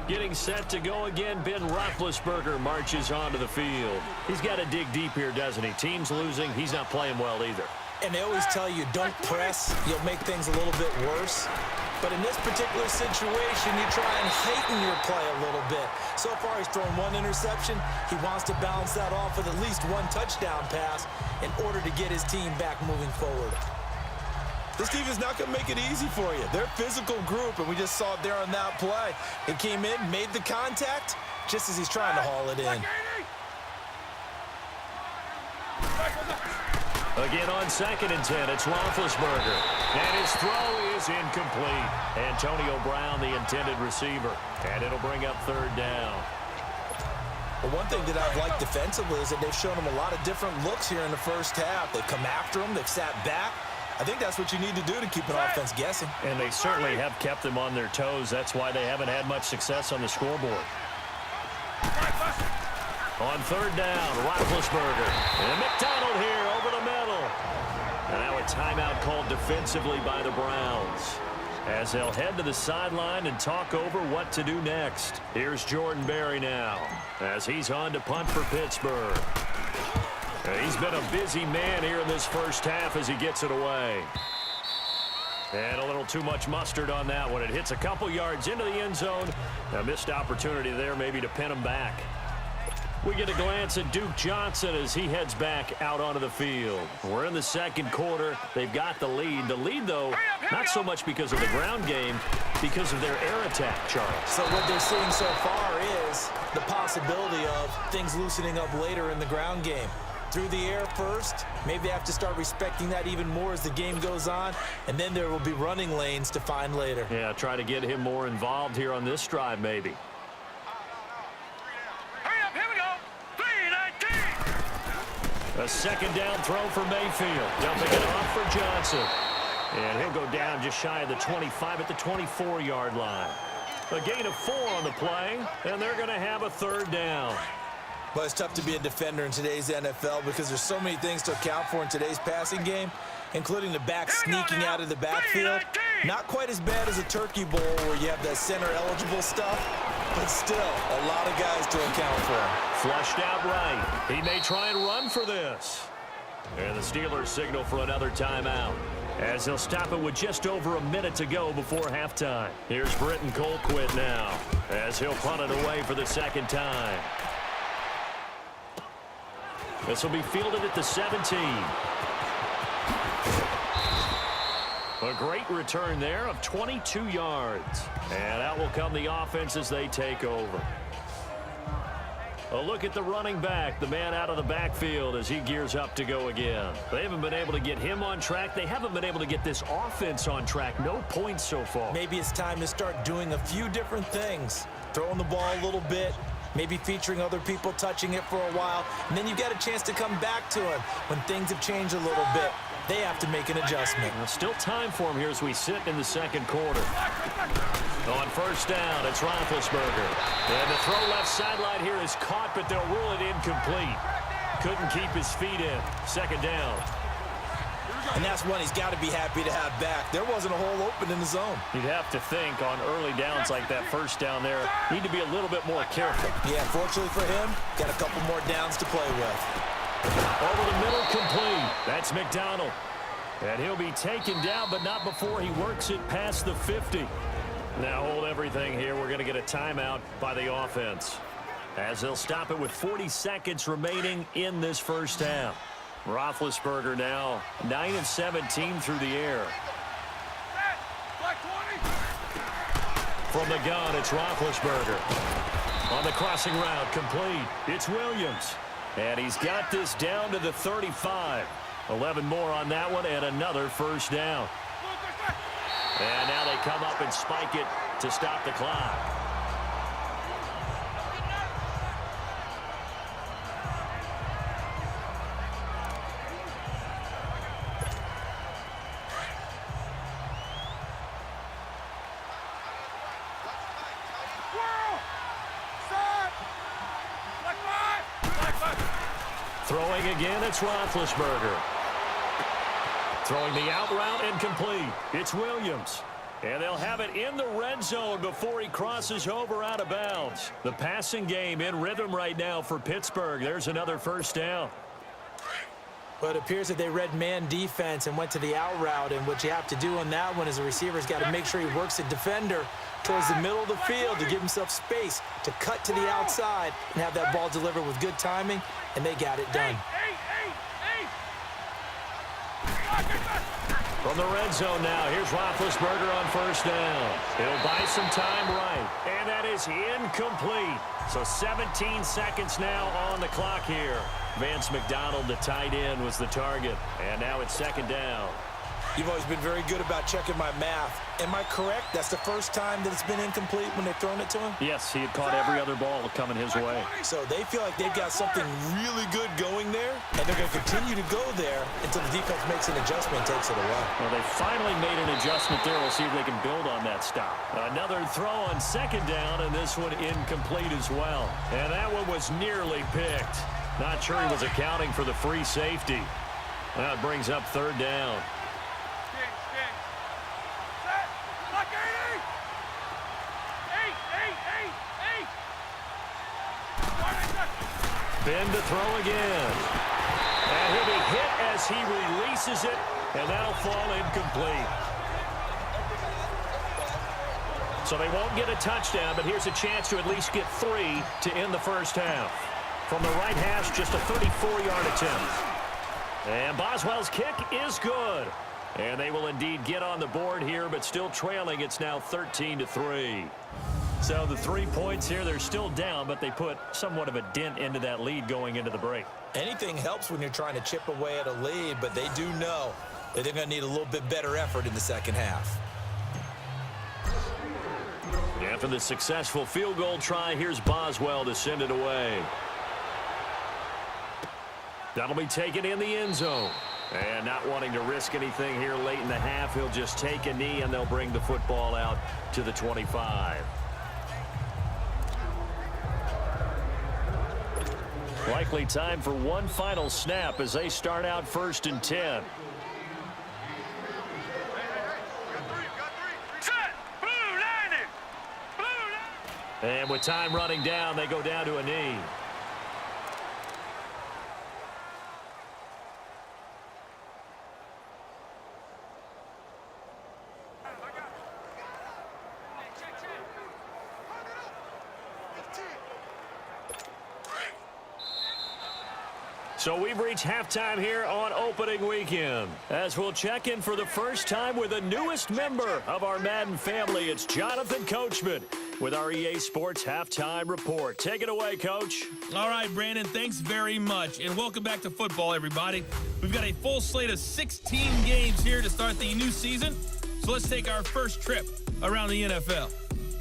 [SPEAKER 3] Getting set to go again, Ben Roethlisberger marches onto the field. He's got to dig deep here, doesn't he? Team's losing. He's not playing well either.
[SPEAKER 4] And they always tell you, don't press. You'll make things a little bit worse. But in this particular situation, you try and heighten your play a little bit. So far, he's thrown one interception. He wants to balance that off with at least one touchdown pass in order to get his team back moving forward.
[SPEAKER 7] This team is not going to make it easy for you. They're a physical group, and we just saw it there on that play. It came in, made the contact, just as he's trying to haul it in.
[SPEAKER 3] Again on 2nd and 10, it's Roethlisberger. And his throw is incomplete. Antonio Brown, the intended receiver. And it'll bring up 3rd down.
[SPEAKER 4] Well, one thing that I've liked defensively is that they've shown him a lot of different looks here in the first half. They've come after him. They've sat back. I think that's what you need to do to keep an offense guessing.
[SPEAKER 3] And they certainly have kept them on their toes. That's why they haven't had much success on the scoreboard. On 3rd down, Roethlisberger. And McDonald here over the middle. And now a timeout called defensively by the Browns, as they'll head to the sideline and talk over what to do next. Here's Jordan Berry now, as he's on to punt for Pittsburgh. He's been a busy man here in this first half as he gets it away. And a little too much mustard on that one. It hits a couple yards into the end zone. A missed opportunity there maybe to pin him back. We get a glance at Duke Johnson as he heads back out onto the field. We're in the second quarter. They've got the lead. The lead, though, not so much because of the ground game, because of their air attack, Charles.
[SPEAKER 4] So what they're seeing so far is the possibility of things loosening up later in the ground game. Through the air first, maybe they have to start respecting that even more as the game goes on, and then there will be running lanes to find later.
[SPEAKER 3] Yeah, try to get him more involved here on this drive, maybe. A 2nd down throw for Mayfield. Dumping it off for Johnson. And he'll go down just shy of the 25 at the 24-yard line. A gain of 4 on the play, and they're going to have a 3rd down.
[SPEAKER 4] Well, it's tough to be a defender in today's NFL because there's so many things to account for in today's passing game, including the back sneaking out of the backfield. Not quite as bad as a turkey bowl where you have that center-eligible stuff, but still a lot of guys to account for.
[SPEAKER 3] Flushed out right. He may try and run for this. And the Steelers signal for another timeout, as they'll stop it with just over a minute to go before halftime. Here's Britton Colquitt now, as he'll punt it away for the 2nd time. This will be fielded at the 17. A great return there of 22 yards. And out will come the offense as they take over. A look at the running back, the man out of the backfield as he gears up to go again. They haven't been able to get him on track. They haven't been able to get this offense on track. No points so far.
[SPEAKER 4] Maybe it's time to start doing a few different things. Throwing the ball a little bit. Maybe featuring other people touching it for a while. And then you get a chance to come back to him when things have changed a little bit. They have to make an adjustment.
[SPEAKER 3] Well, still time for him here as we sit in the second quarter. On 1st down, it's Roethlisberger. And the throw left sideline here is caught, but they'll rule it incomplete. Couldn't keep his feet in. 2nd down.
[SPEAKER 4] And that's one he's got to be happy to have back. There wasn't a hole open in the zone.
[SPEAKER 3] You'd have to think on early downs like that 1st down there, need to be a little bit more careful.
[SPEAKER 4] Yeah, fortunately for him, got a couple more downs to play with.
[SPEAKER 3] Over the middle, complete. That's McDonald. And he'll be taken down, but not before he works it past the 50. Now hold everything here. We're going to get a timeout by the offense, as they'll stop it with 40 seconds remaining in this first half. Roethlisberger now 9 of 17 through the air. From the gun, it's Roethlisberger. On the crossing route, complete. It's Williams. And he's got this down to the 35. 11 more on that one and another 1st down. And now they come up and spike it to stop the clock. Throwing again, it's Roethlisberger. Throwing the out route incomplete. It's Williams. And they'll have it in the red zone before he crosses over out of bounds. The passing game in rhythm right now for Pittsburgh. There's another first down.
[SPEAKER 4] Well, it appears that they read man defense and went to the out route, and what you have to do on that one is the receiver's got to make sure he works the defender towards the middle of the field to give himself space to cut to the outside and have that ball delivered with good timing, and they got it done.
[SPEAKER 3] From the red zone now, here's Roethlisberger on first down. He'll buy some time right, and that is incomplete. So 17 seconds now on the clock here. Vance McDonald, the tight end, was the target, and now it's second down.
[SPEAKER 4] You've always been very good about checking my math. Am I correct? That's the first time that it's been incomplete when they've thrown it to him?
[SPEAKER 3] Yes, he had caught every other ball coming his way.
[SPEAKER 4] So they feel like they've got something really good going there, and they're going to continue to go there until the defense makes an adjustment and takes it away.
[SPEAKER 3] Well, they finally made an adjustment there. We'll see if they can build on that stop. Another throw on second down, and this one incomplete as well. And that one was nearly picked. Not sure he was accounting for the free safety. That brings up third down. Ben to throw again. And he'll be hit as he releases it, and that'll fall incomplete. So they won't get a touchdown, but here's a chance to at least get 3 to end the first half. From the right hash, just a 34-yard attempt. And Boswell's kick is good. And they will indeed get on the board here, but still trailing. It's now 13-3. So the 3 points here, they're still down, but they put somewhat of a dent into that lead going into the break.
[SPEAKER 4] Anything helps when you're trying to chip away at a lead, but they do know that they're going to need a little bit better effort in the second half.
[SPEAKER 3] After the successful field goal try, here's Boswell to send it away. That'll be taken in the end zone. And not wanting to risk anything here late in the half, he'll just take a knee, and they'll bring the football out to the 25. Likely time for one final snap as they start out 1st and 10. And with time running down, they go down to a knee. So we've reached halftime here on opening weekend. As we'll check in for the first time with the newest member of our Madden family, it's Jonathan Coachman with our EA Sports Halftime Report. Take it away, Coach.
[SPEAKER 2] All right, Brandon, thanks very much. And welcome back to football, everybody. We've got a full slate of 16 games here to start the new season. So let's take our first trip around the NFL.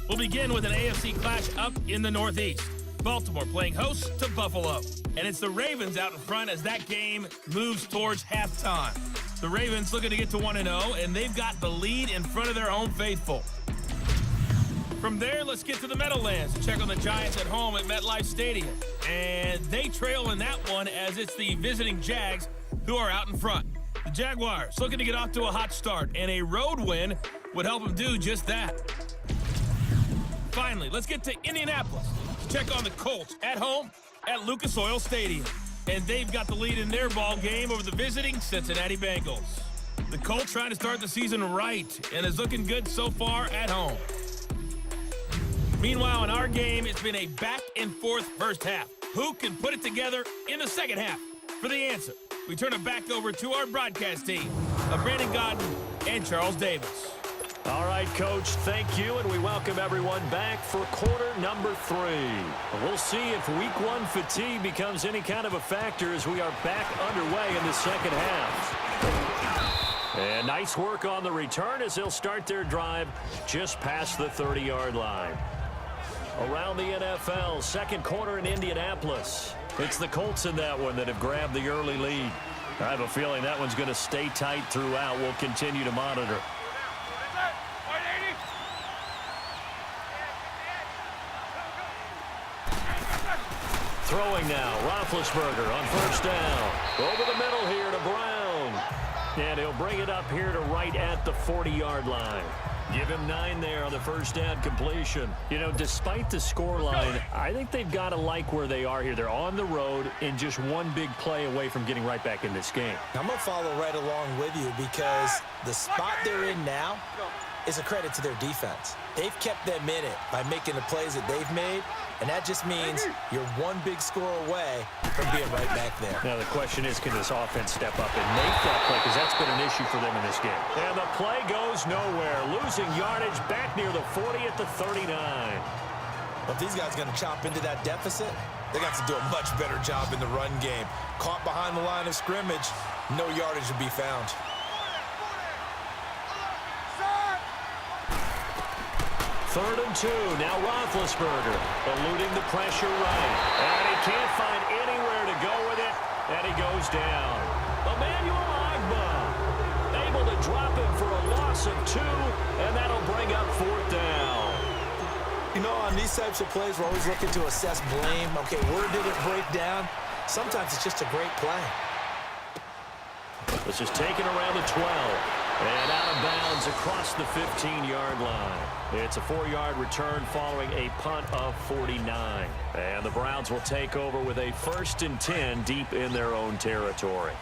[SPEAKER 2] We'll begin with an AFC clash up in the Northeast. Baltimore playing host to Buffalo. And it's the Ravens out in front as that game moves towards halftime. The Ravens looking to get to 1-0, and they've got the lead in front of their home faithful. From there, let's get to the Meadowlands to check on the Giants at home at MetLife Stadium. And they trail in that one as it's the visiting Jags who are out in front. The Jaguars looking to get off to a hot start, and a road win would help them do just that. Finally, let's get to Indianapolis to check on the Colts at home at Lucas Oil Stadium. And they've got the lead in their ball game over the visiting Cincinnati Bengals. The Colts trying to start the season right and is looking good so far at home. Meanwhile, in our game, it's been a back-and-forth first half. Who can put it together in the second half? For the answer, we turn it back over to our broadcast team of Brandon Godden and Charles Davis.
[SPEAKER 3] All right, Coach, thank you, and we welcome everyone back for quarter number 3. We'll see if week 1 fatigue becomes any kind of a factor as we are back underway in the second half. And nice work on the return as they'll start their drive just past the 30-yard line. Around the NFL, second quarter in Indianapolis. It's the Colts in that one that have grabbed the early lead. I have a feeling that one's going to stay tight throughout. We'll continue to monitor. Throwing now, Roethlisberger on first down. Over the middle here to Brown. And he'll bring it up here to right at the 40-yard line. Give him 9 there on the first down completion. You know, despite the scoreline, I think they've got to like where they are here. They're on the road and just one big play away from getting right back in this game.
[SPEAKER 4] I'm going to follow right along with you because the spot they're in now is a credit to their defense. They've kept them in it by making the plays that they've made, and that just means you're one big score away from being right back there.
[SPEAKER 3] Now the question is, can this offense step up and make that play? Because that's been an issue for them in this game. And the play goes nowhere. Losing yardage back near the 40 at the 39.
[SPEAKER 4] But if these guys are going to chop into that deficit, they got to do a much better job in the run game. Caught behind the line of scrimmage, no yardage to be found.
[SPEAKER 3] Third and 2. Now Roethlisberger eluding the pressure right. And he can't find anywhere to go with it. And he goes down. Emmanuel Ogbah able to drop him for a loss of 2. And that'll bring up fourth down.
[SPEAKER 4] You know, on these types of plays, we're always looking to assess blame. Okay, where did it break down? Sometimes it's just a great play.
[SPEAKER 3] This is taken around the 12. And out of bounds across the 15-yard line. It's a 4-yard return following a punt of 49. And the Browns will take over with a 1st and 10 deep in their own territory.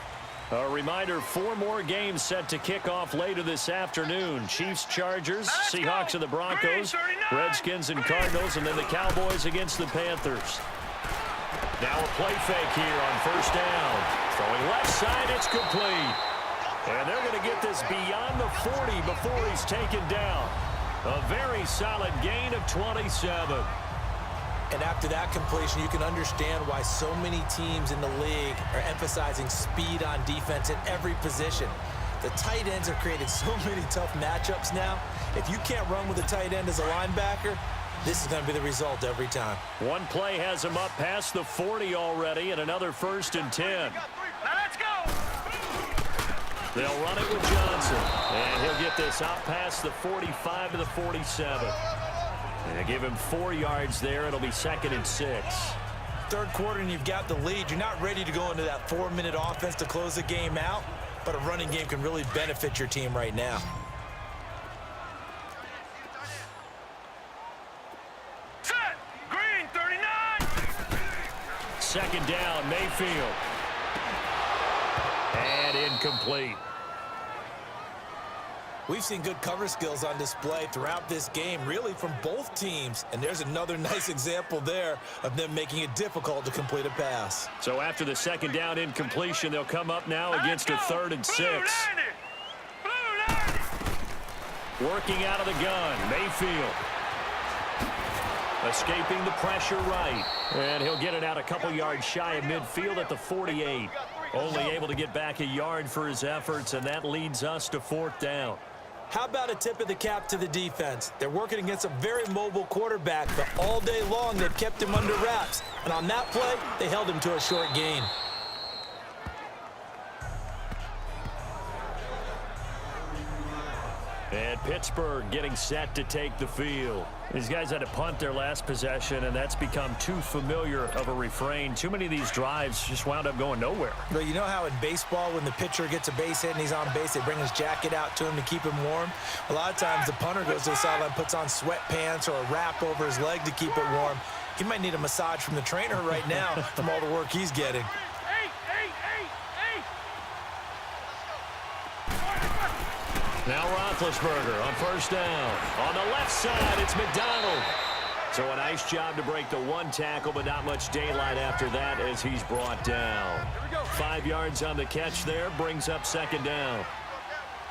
[SPEAKER 3] A reminder, 4 more games set to kick off later this afternoon. Chiefs, Chargers, Seahawks and the Broncos, Redskins and Cardinals, and then the Cowboys against the Panthers. Now a play fake here on first down. Throwing left side, it's complete. And they're going to get this beyond the 40 before he's taken down. A very solid gain of 27.
[SPEAKER 4] And after that completion, you can understand why so many teams in the league are emphasizing speed on defense at every position. The tight ends have created so many tough matchups now. If you can't run with a tight end as a linebacker, this is going to be the result every time.
[SPEAKER 3] One play has him up past the 40 already, and another 1st and 10.
[SPEAKER 5] Now let's go.
[SPEAKER 3] They'll run it with Johnson, and he'll get this out past the 45 to the 47. And give him 4 yards there. It'll be 2nd and 6.
[SPEAKER 4] Third quarter and you've got the lead. You're not ready to go into that 4-minute offense to close the game out, but a running game can really benefit your team right now.
[SPEAKER 5] Set. Green, 39.
[SPEAKER 3] 2nd down, Mayfield. And incomplete.
[SPEAKER 4] We've seen good cover skills on display throughout this game, really from both teams. And there's another nice example there of them making it difficult to complete a pass.
[SPEAKER 3] So after the 2nd down incompletion, they'll come up now against a 3rd and 6. Working out of the gun, Mayfield. Escaping the pressure right. And he'll get it out a couple yards shy of midfield at the 48. Only able to get back a yard for his efforts, and that leads us to 4th down.
[SPEAKER 4] How about a tip of the cap to the defense? They're working against a very mobile quarterback, but all day long they've kept him under wraps. And on that play, they held him to a short gain.
[SPEAKER 3] And Pittsburgh getting set to take the field. These guys had to punt their last possession, and that's become too familiar of a refrain. Too many of these drives just wound up going nowhere.
[SPEAKER 4] Well, you know how in baseball, when the pitcher gets a base hit and he's on base, they bring his jacket out to him to keep him warm? A lot of times the punter goes to the sideline, puts on sweatpants or a wrap over his leg to keep it warm. He might need a massage from the trainer right now from all the work he's getting.
[SPEAKER 3] Now Roethlisberger on first down. On the left side, it's McDonald. So a nice job to break the 1 tackle, but not much daylight after that as he's brought down. 5 yards on the catch there, brings up 2nd down.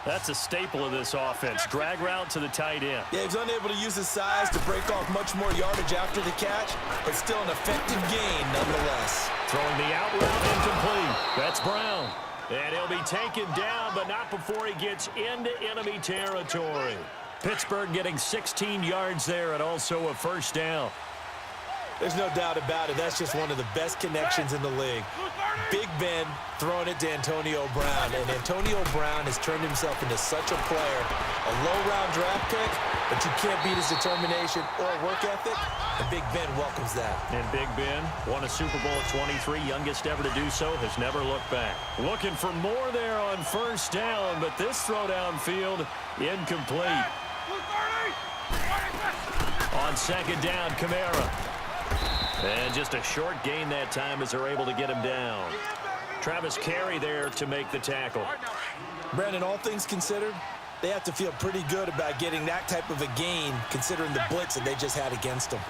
[SPEAKER 3] That's a staple of this offense. Drag route to the tight end.
[SPEAKER 4] Yeah, he's unable to use his size to break off much more yardage after the catch, but still an effective gain nonetheless.
[SPEAKER 3] Throwing the out route incomplete. That's Brown. And he'll be taken down, but not before he gets into enemy territory. Pittsburgh getting 16 yards there and also a first down.
[SPEAKER 7] There's no doubt about it. That's just one of the best connections in the league. Big Ben throwing it to Antonio Brown, and Antonio Brown has turned himself into such a player. A low-round draft pick, but you can't beat his determination or work ethic, and Big Ben welcomes that.
[SPEAKER 3] And Big Ben won a Super Bowl at 23, youngest ever to do so, has never looked back. Looking for more there on first down, but this throw downfield incomplete. On second down, Kamara. And just a short gain that time as they're able to get him down. Travis Carey there to make the tackle.
[SPEAKER 7] Brandon, all things considered, they have to feel pretty good about getting that type of a gain considering the blitz that they just had against them.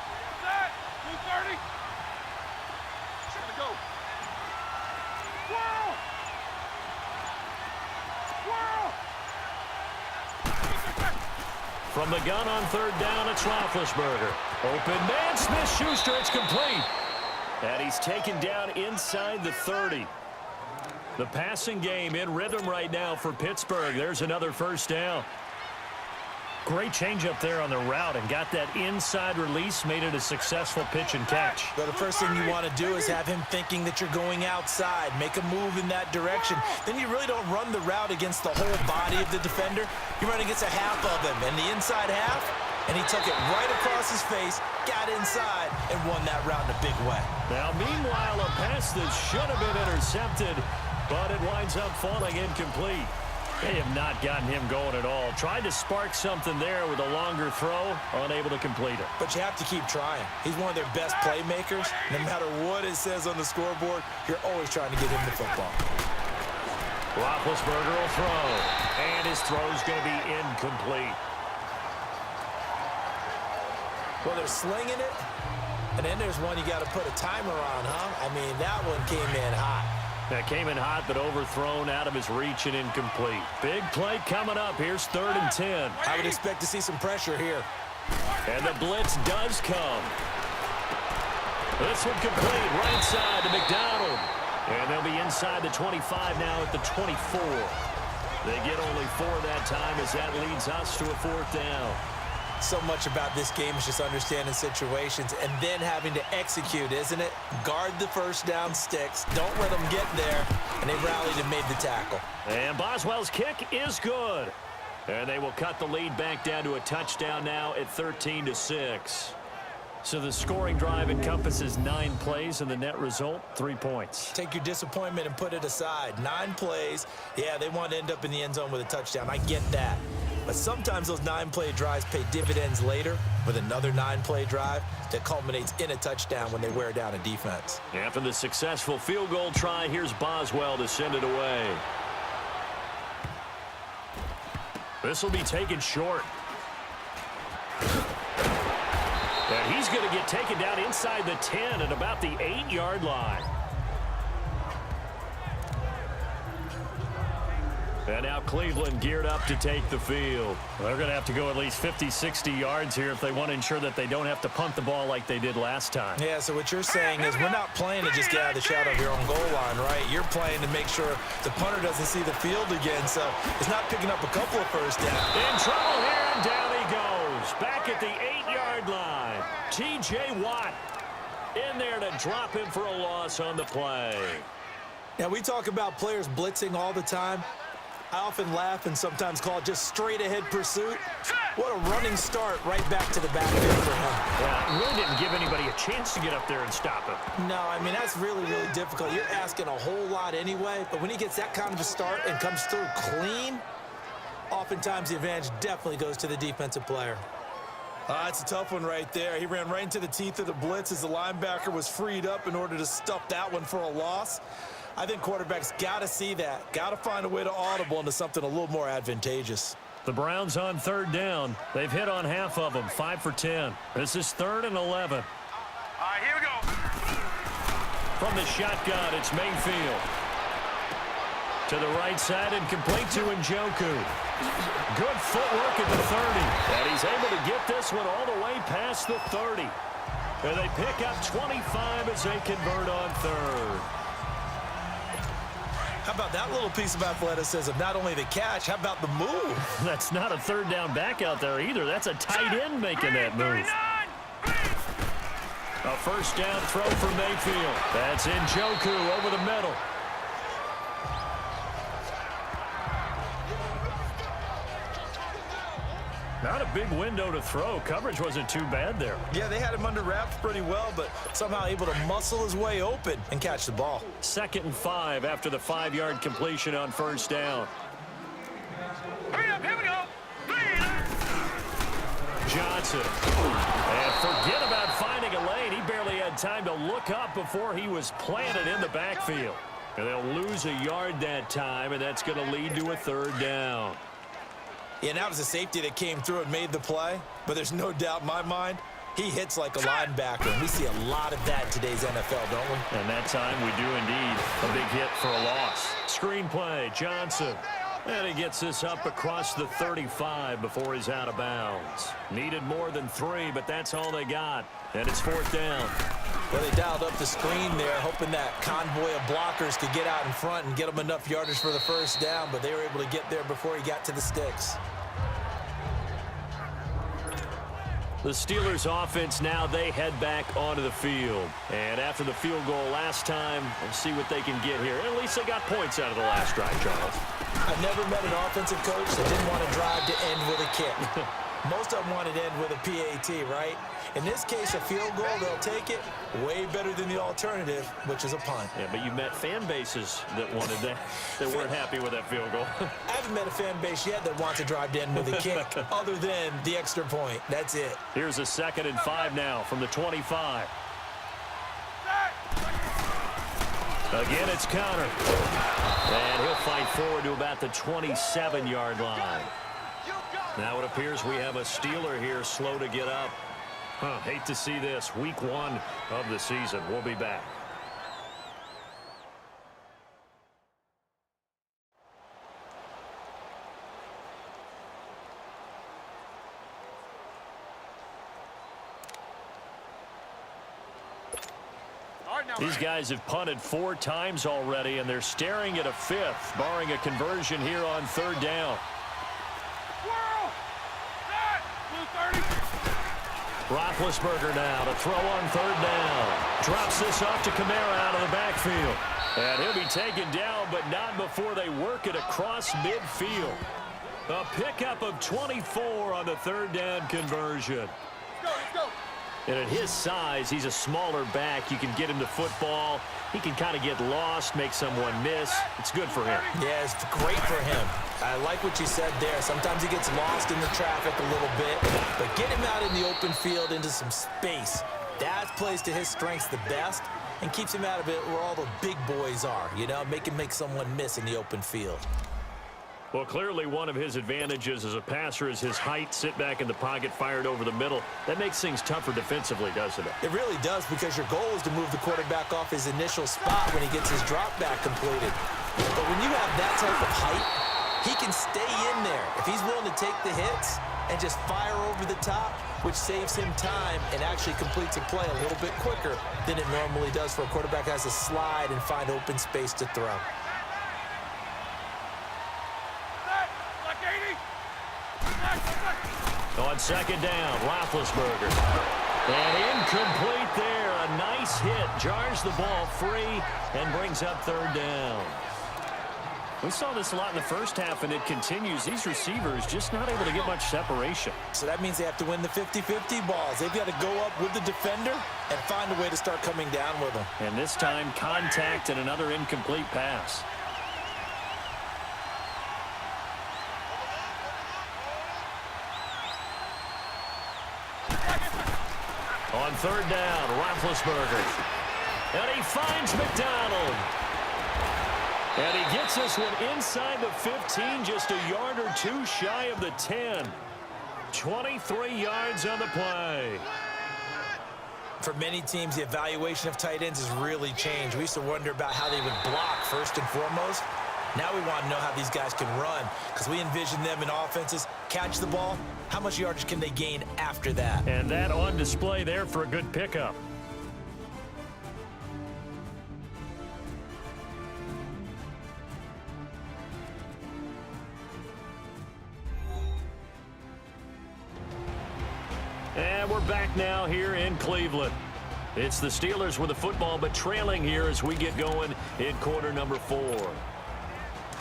[SPEAKER 3] From the gun on third down, it's Roethlisberger. Open man, Smith-Schuster, it's complete. And he's taken down inside the 30. The passing game in rhythm right now for Pittsburgh. There's another first down. Great change up there on the route and got that inside release, made it a successful pitch and catch.
[SPEAKER 7] Well, the first thing you want to do is have him thinking that you're going outside, make a move in that direction. Then you really don't run the route against the whole body of the defender. You run against a half of him, and the inside half, and he took it right across his face, got inside, and won that route in a big way.
[SPEAKER 3] Now, meanwhile, a pass that should have been intercepted, but it winds up falling incomplete. They have not gotten him going at all. Tried to spark something there with a longer throw, unable to complete it.
[SPEAKER 7] But you have to keep trying. He's one of their best playmakers. No matter what it says on the scoreboard, you're always trying to get him the football.
[SPEAKER 3] Roethlisberger will throw, and his throw's going to be incomplete.
[SPEAKER 7] Well, they're slinging it, and then there's one you got to put a timer on, huh? I mean, that one came in hot.
[SPEAKER 3] That came in hot, but overthrown, out of his reach and incomplete. Big play coming up. Here's 3rd and 10.
[SPEAKER 7] I would expect to see some pressure here.
[SPEAKER 3] And the blitz does come. This one complete, right side to McDonald. And they'll be inside the 25 now at the 24. They get only 4 that time as that leads us to a 4th down.
[SPEAKER 7] So much about this game is just understanding situations and then having to execute, isn't it? Guard the first down sticks. Don't let them get there. And they rallied and made the tackle.
[SPEAKER 3] And Boswell's kick is good. And they will cut the lead back down to a touchdown now at 13-6. So the scoring drive encompasses 9 plays, and the net result, 3 points.
[SPEAKER 7] Take your disappointment and put it aside. 9 plays. Yeah, they want to end up in the end zone with a touchdown. I get that. But sometimes those 9-play drives pay dividends later with another 9-play drive that culminates in a touchdown when they wear down a defense.
[SPEAKER 3] After the successful field goal try, here's Boswell to send it away. This will be taken short. And he's going to get taken down inside the 10 at about the 8-yard line. And now Cleveland geared up to take the field. They're going to have to go at least 50, 60 yards here if they want to ensure that they don't have to punt the ball like they did last time.
[SPEAKER 7] Yeah, so what you're saying is we're not playing to just get out of the shadow of your own goal line, right? You're playing to make sure the punter doesn't see the field again, so it's not picking up a couple of first downs.
[SPEAKER 3] In trouble here, and down he goes. Back at the 8-yard line. T.J. Watt in there to drop him for a loss on the play.
[SPEAKER 7] Now, we talk about players blitzing all the time. I often laugh and sometimes call it just straight-ahead pursuit. What a running start right back to the backfield for him.
[SPEAKER 3] Yeah, really didn't give anybody a chance to get up there and stop him.
[SPEAKER 7] No, I mean, that's really, really difficult. You're asking a whole lot anyway, but when he gets that kind of a start and comes through clean, oftentimes the advantage definitely goes to the defensive player. That's a tough one right there. He ran right into the teeth of the blitz as the linebacker was freed up in order to stuff that one for a loss. I think quarterbacks got to see that, got to find a way to audible into something a little more advantageous.
[SPEAKER 3] The Browns on 3rd down. They've hit on half of them, 5 for 10. This is 3rd and 11.
[SPEAKER 5] All right, here we go.
[SPEAKER 3] From the shotgun, it's Mayfield. To the right side and complete to Njoku. Good footwork at the 30. And he's able to get this one all the way past the 30. And they pick up 25 as they convert on 3rd.
[SPEAKER 4] How about that little piece of athleticism? Not only the catch, how about the move?
[SPEAKER 3] That's not a third down back out there either. That's a tight end making that move. A first down throw for Mayfield. That's Njoku over the middle. Not a big window to throw. Coverage wasn't too bad there.
[SPEAKER 4] Yeah, they had him under wraps pretty well, but somehow able to muscle his way open and catch the ball.
[SPEAKER 3] 2nd and 5 after the 5-yard completion on first down.
[SPEAKER 5] Hurry up, here we go.
[SPEAKER 3] Johnson. And forget about finding a lane. He barely had time to look up before he was planted in the backfield. And they'll lose a yard that time, and that's going to lead to a 3rd down.
[SPEAKER 4] Yeah, and that was a safety that came through and made the play. But there's no doubt in my mind, he hits like a linebacker. And we see a lot of that in today's NFL, don't we?
[SPEAKER 3] And that time we do indeed. A big hit for a loss. Screen play, Johnson. And he gets this up across the 35 before he's out of bounds. Needed more than 3, but that's all they got. And it's 4th down.
[SPEAKER 4] Well, they dialed up the screen there, hoping that convoy of blockers could get out in front and get them enough yardage for the first down, but they were able to get there before he got to the sticks.
[SPEAKER 3] The Steelers offense now, they head back onto the field. And after the field goal last time, we'll see what they can get here. At least they got points out of the last drive, Charles.
[SPEAKER 4] I've never met an offensive coach that didn't want to drive to end with a kick. Most of them wanted to end with a PAT, right? In this case, a field goal, they'll take it. Way better than the alternative, which is a punt.
[SPEAKER 3] Yeah, but you met fan bases that wanted that, that weren't happy with that field goal.
[SPEAKER 4] I haven't met a fan base yet that wants to drive to end with a kick, other than the extra point. That's it.
[SPEAKER 3] Here's a 2nd and 5 now from the 25. Again, it's Connor. And he'll fight forward to about the 27-yard line. Now it appears we have a Steeler here slow to get up. Hate to see this. Week 1 of the season. We'll be back. These guys have punted 4 times already, and they're staring at a 5th, barring a conversion here on 3rd down. Roethlisberger now to throw on 3rd down. Drops this off to Kamara out of the backfield. And he'll be taken down, but not before they work it across midfield. A pickup of 24 on the 3rd down conversion.
[SPEAKER 5] Let's go.
[SPEAKER 3] And at his size, he's a smaller back. You can get him to football. He can kind of get lost, make someone miss. It's good for him.
[SPEAKER 4] Yeah, it's great for him. I like what you said there. Sometimes he gets lost in the traffic a little bit, but get him out in the open field into some space. That plays to his strengths the best and keeps him out of it where all the big boys are, you know, make someone miss in the open field.
[SPEAKER 3] Well, clearly one of his advantages as a passer is his height. Sit back in the pocket, fired over the middle. That makes things tougher defensively, doesn't it?
[SPEAKER 4] It really does, because your goal is to move the quarterback off his initial spot when he gets his drop back completed. But when you have that type of height, he can stay in there. If he's willing to take the hits and just fire over the top, which saves him time and actually completes a play a little bit quicker than it normally does for a quarterback who has to slide and find open space to throw.
[SPEAKER 3] On 2nd down, Roethlisberger. And incomplete there. A nice hit. Jars the ball free and brings up 3rd down. We saw this a lot in the first half, and it continues. These receivers just not able to get much separation.
[SPEAKER 4] So that means they have to win the 50-50 balls. They've got to go up with the defender and find a way to start coming down with them.
[SPEAKER 3] And this time, contact and another incomplete pass. On 3rd down, Roethlisberger. And he finds McDonald. And he gets this one inside the 15, just a yard or 2 shy of the 10. 23 yards on the play.
[SPEAKER 4] For many teams, the evaluation of tight ends has really changed. We used to wonder about how they would block first and foremost. Now we want to know how these guys can run, because we envision them in offenses catch the ball. How much yardage can they gain after that?
[SPEAKER 3] And that on display there for a good pickup. And we're back now here in Cleveland. It's the Steelers with the football, but trailing here as we get going in quarter number 4.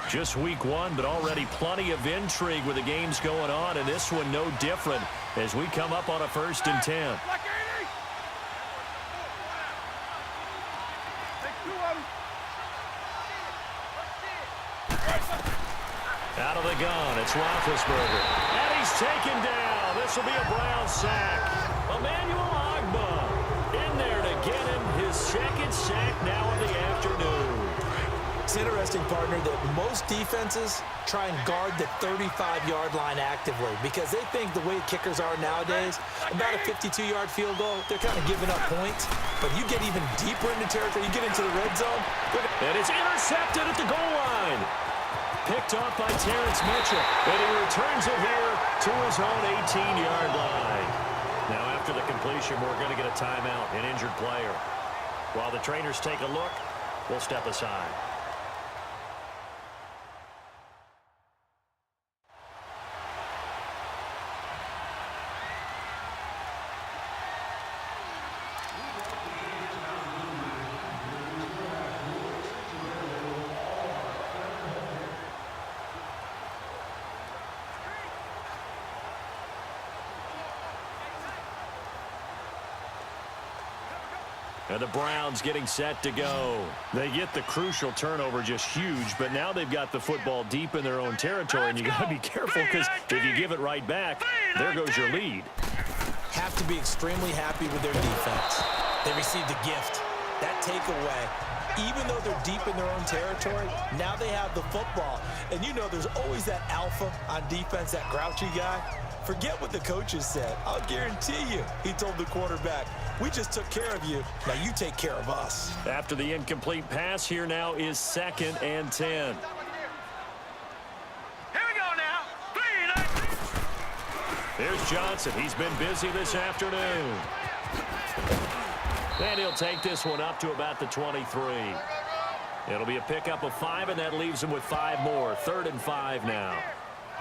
[SPEAKER 3] Just week 1, but already plenty of intrigue with the games going on, and this one no different as we come up on a 1st and 10. Out of the gun, it's Roethlisberger. And he's taken down. This will be a Brown sack. Emmanuel Ogbah in there to get him his 2nd sack now in the afternoon.
[SPEAKER 7] It's interesting, partner, that most defenses try and guard the 35-yard line actively because they think the way kickers are nowadays, about a 52-yard field goal, they're kind of giving up points. But you get even deeper into territory, you get into the red zone.
[SPEAKER 3] And it's intercepted at the goal line. Picked off by Terrence Mitchell, and he returns it here to his own 18-yard line. Now, after the completion, we're going to get a timeout, an injured player. While the trainers take a look, we'll step aside. And the Browns getting set to go. They get the crucial turnover, just huge, but now they've got the football deep in their own territory, and you got to be careful because if you give it right back, there goes your lead.
[SPEAKER 7] Have to be extremely happy with their defense. They received a gift. That takeaway, even though they're deep in their own territory, now they have the football. And you know there's always that alpha on defense, that grouchy guy. Forget what the coaches said. I'll guarantee you, he told the quarterback, we just took care of you. Now you take care of us.
[SPEAKER 3] After the incomplete pass, here now is 2nd and 10.
[SPEAKER 5] Here we go now. 3, 9.
[SPEAKER 3] Here's Johnson. He's been busy this afternoon. And he'll take this one up to about the 23. It'll be a pickup of 5, and that leaves him with 5 more. 3rd and 5 now.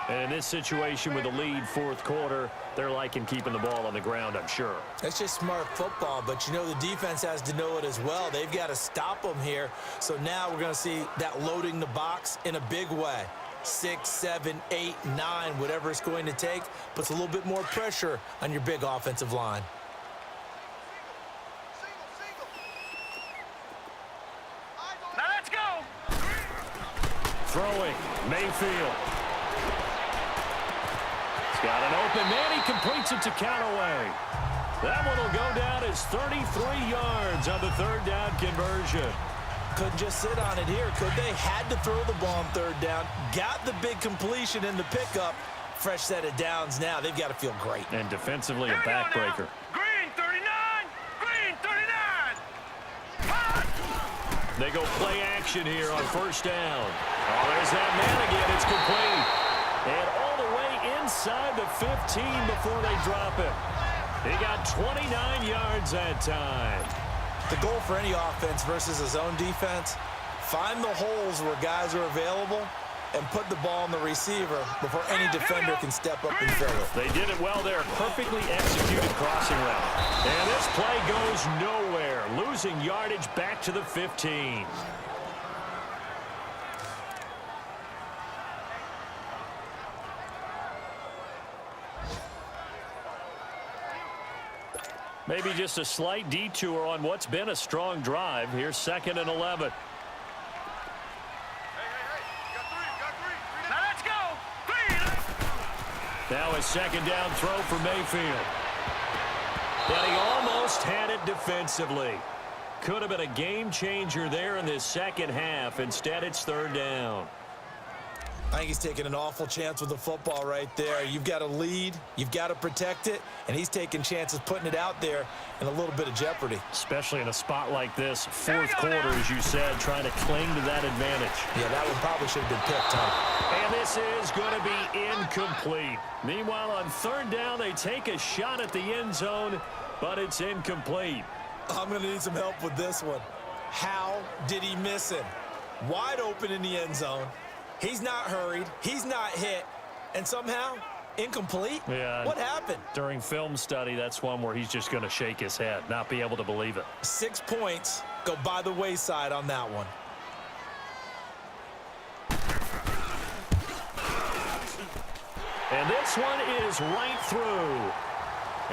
[SPEAKER 3] And in this situation with the lead 4th quarter, they're liking keeping the ball on the ground, I'm sure.
[SPEAKER 7] That's just smart football, but you know the defense has to know it as well. They've got to stop them here. So now we're going to see that loading the box in a big way. 6, 7, 8, 9, whatever it's going to take, puts a little bit more pressure on your big offensive line.
[SPEAKER 5] Now let's go.
[SPEAKER 3] Throwing, Mayfield. Got an open man. He completes it to Callaway. That one will go down as 33 yards on the 3rd down conversion.
[SPEAKER 7] Couldn't just sit on it here, could they? Had to throw the ball on 3rd down. Got the big completion in the pickup. Fresh set of downs now. They've got to feel great.
[SPEAKER 3] And defensively, a backbreaker.
[SPEAKER 5] Green 39. Green 39.
[SPEAKER 3] They go play action here on 1st down. Oh, there's that man again. It's complete. And all the way inside the 15 before they drop it. He got 29 yards that time.
[SPEAKER 7] The goal for any offense versus a zone defense, find the holes where guys are available and put the ball on the receiver before any defender can step up and fill it.
[SPEAKER 3] They did it well there. Perfectly executed crossing route. And this play goes nowhere. Losing yardage back to the 15. Maybe just a slight detour on what's been a strong drive. Here's 2nd and 11.
[SPEAKER 5] Now let's go. 3.
[SPEAKER 3] Now a 2nd down throw for Mayfield. And he almost had it defensively. Could have been a game changer there in this 2nd half. Instead, it's 3rd down.
[SPEAKER 7] I think he's taking an awful chance with the football right there. You've got to lead, you've got to protect it, and he's taking chances putting it out there in a little bit of jeopardy.
[SPEAKER 3] Especially in a spot like this, 4th quarter, as you said, trying to cling to that advantage.
[SPEAKER 7] Yeah, that one probably should have been picked, huh?
[SPEAKER 3] And this is going to be incomplete. Meanwhile, on 3rd down, they take a shot at the end zone, but it's incomplete.
[SPEAKER 7] I'm going to need some help with this one. How did he miss him? Wide open in the end zone. He's not hurried. He's not hit. And somehow,
[SPEAKER 4] Incomplete?
[SPEAKER 3] Yeah.
[SPEAKER 4] What happened?
[SPEAKER 3] During film study, that's one where he's just going to shake his head, not be able to believe it.
[SPEAKER 4] 6 points go by the wayside on that one.
[SPEAKER 3] And this one is right through.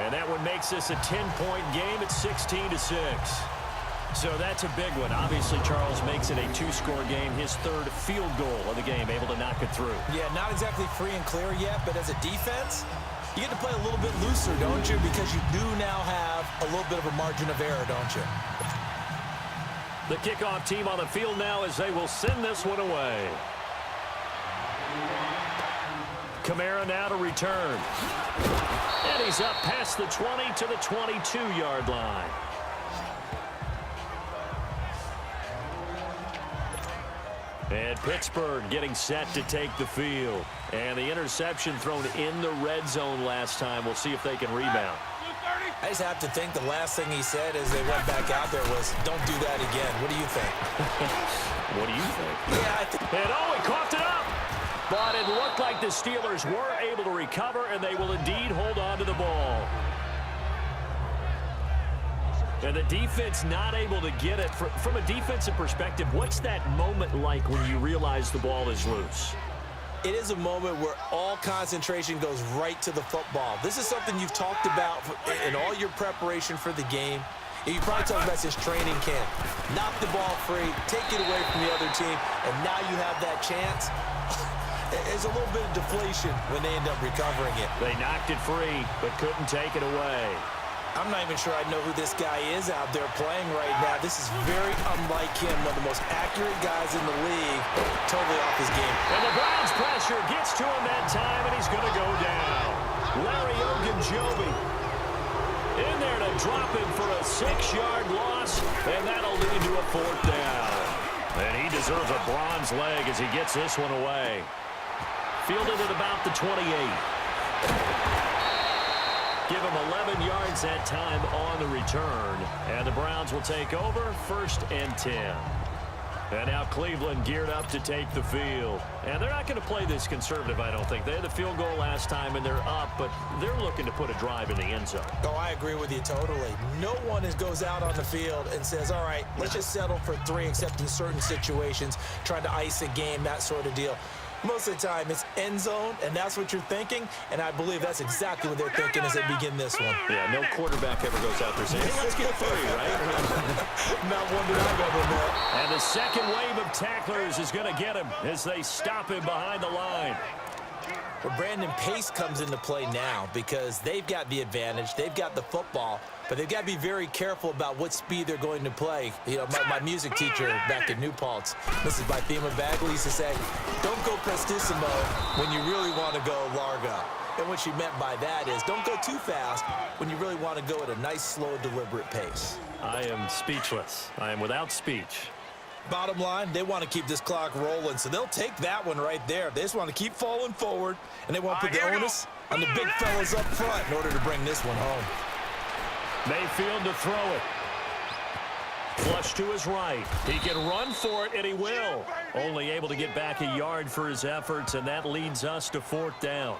[SPEAKER 3] And that one makes this a 10-point game at 16-6. So that's a big one. Obviously, Charles makes it a 2-score game. His third field goal of the game, able to knock it through.
[SPEAKER 4] Yeah, not exactly free and clear yet, but as a defense, you get to play a little bit looser, don't you? Because you do now have a little bit of a margin of error, don't you?
[SPEAKER 3] The kickoff team on the field now as they will send this one away. Kamara now to return. And he's up past the 20 to the 22-yard line. And Pittsburgh getting set to take the field. And the interception thrown in the red zone last time. We'll see if they can rebound.
[SPEAKER 4] I just have to think the last thing he said as they went back out there was, don't do that again. What do you think?
[SPEAKER 3] What do you think?
[SPEAKER 4] Yeah, I think.
[SPEAKER 3] And oh, he coughed it up. But it looked like the Steelers were able to recover, and they will indeed hold on to the ball. And the defense not able to get it. From a defensive perspective, what's that moment like when you realize the ball is loose?
[SPEAKER 4] It is a moment where all concentration goes right to the football. This is something you've talked about in all your preparation for the game. You probably talked about since training camp. Knock the ball free, take it away from the other team, and now you have that chance. There's a little bit of deflation when they end up recovering it.
[SPEAKER 3] They knocked it free, but couldn't take it away.
[SPEAKER 4] I'm not even sure I know who this guy is out there playing right now. This is very unlike him, one of the most accurate guys in the league, totally off his game.
[SPEAKER 3] And the Browns pressure gets to him that time, and he's going to go down. Larry Ogunjobi in there to drop him for a 6-yard loss, and that'll lead to a 4th down. And he deserves a bronze leg as he gets this one away. Fielded at about the 28. Give him 11 yards that time on the return. And the Browns will take over 1st and 10. And now Cleveland geared up to take the field. And they're not going to play this conservative, I don't think. They had the field goal last time, and they're up, but they're looking to put a drive in the end zone.
[SPEAKER 4] Oh, I agree with you totally. No one goes out on the field and says, all right, let's just settle for 3, except in certain situations, trying to ice a game, that sort of deal. Most of the time, it's end zone, and that's what you're thinking, and I believe that's exactly what they're thinking as they begin this one.
[SPEAKER 3] Yeah, no quarterback ever goes out there saying, hey, let's get 3, right?
[SPEAKER 4] Not one that I've ever met.
[SPEAKER 3] And the second wave of tacklers is going to get him as they stop him behind the line.
[SPEAKER 4] Well, Brandon, pace comes into play now because they've got the advantage. They've got the football, but they've got to be very careful about what speed they're going to play. You know, my music teacher back in New Paltz, Mrs. Bythema Bagley, used to say, don't go prestissimo when you really want to go largo. And what she meant by that is don't go too fast when you really want to go at a nice, slow, deliberate pace.
[SPEAKER 3] I am speechless. I am without speech.
[SPEAKER 4] Bottom line, they want to keep this clock rolling, so they'll take that one right there. They just want to keep falling forward, and they want to put the onus on the big fellas up front in order to bring this one home.
[SPEAKER 3] Mayfield to throw it. Flush to his right. He can run for it, and he will. Only able to get back a yard for his efforts, and that leads us to 4th down.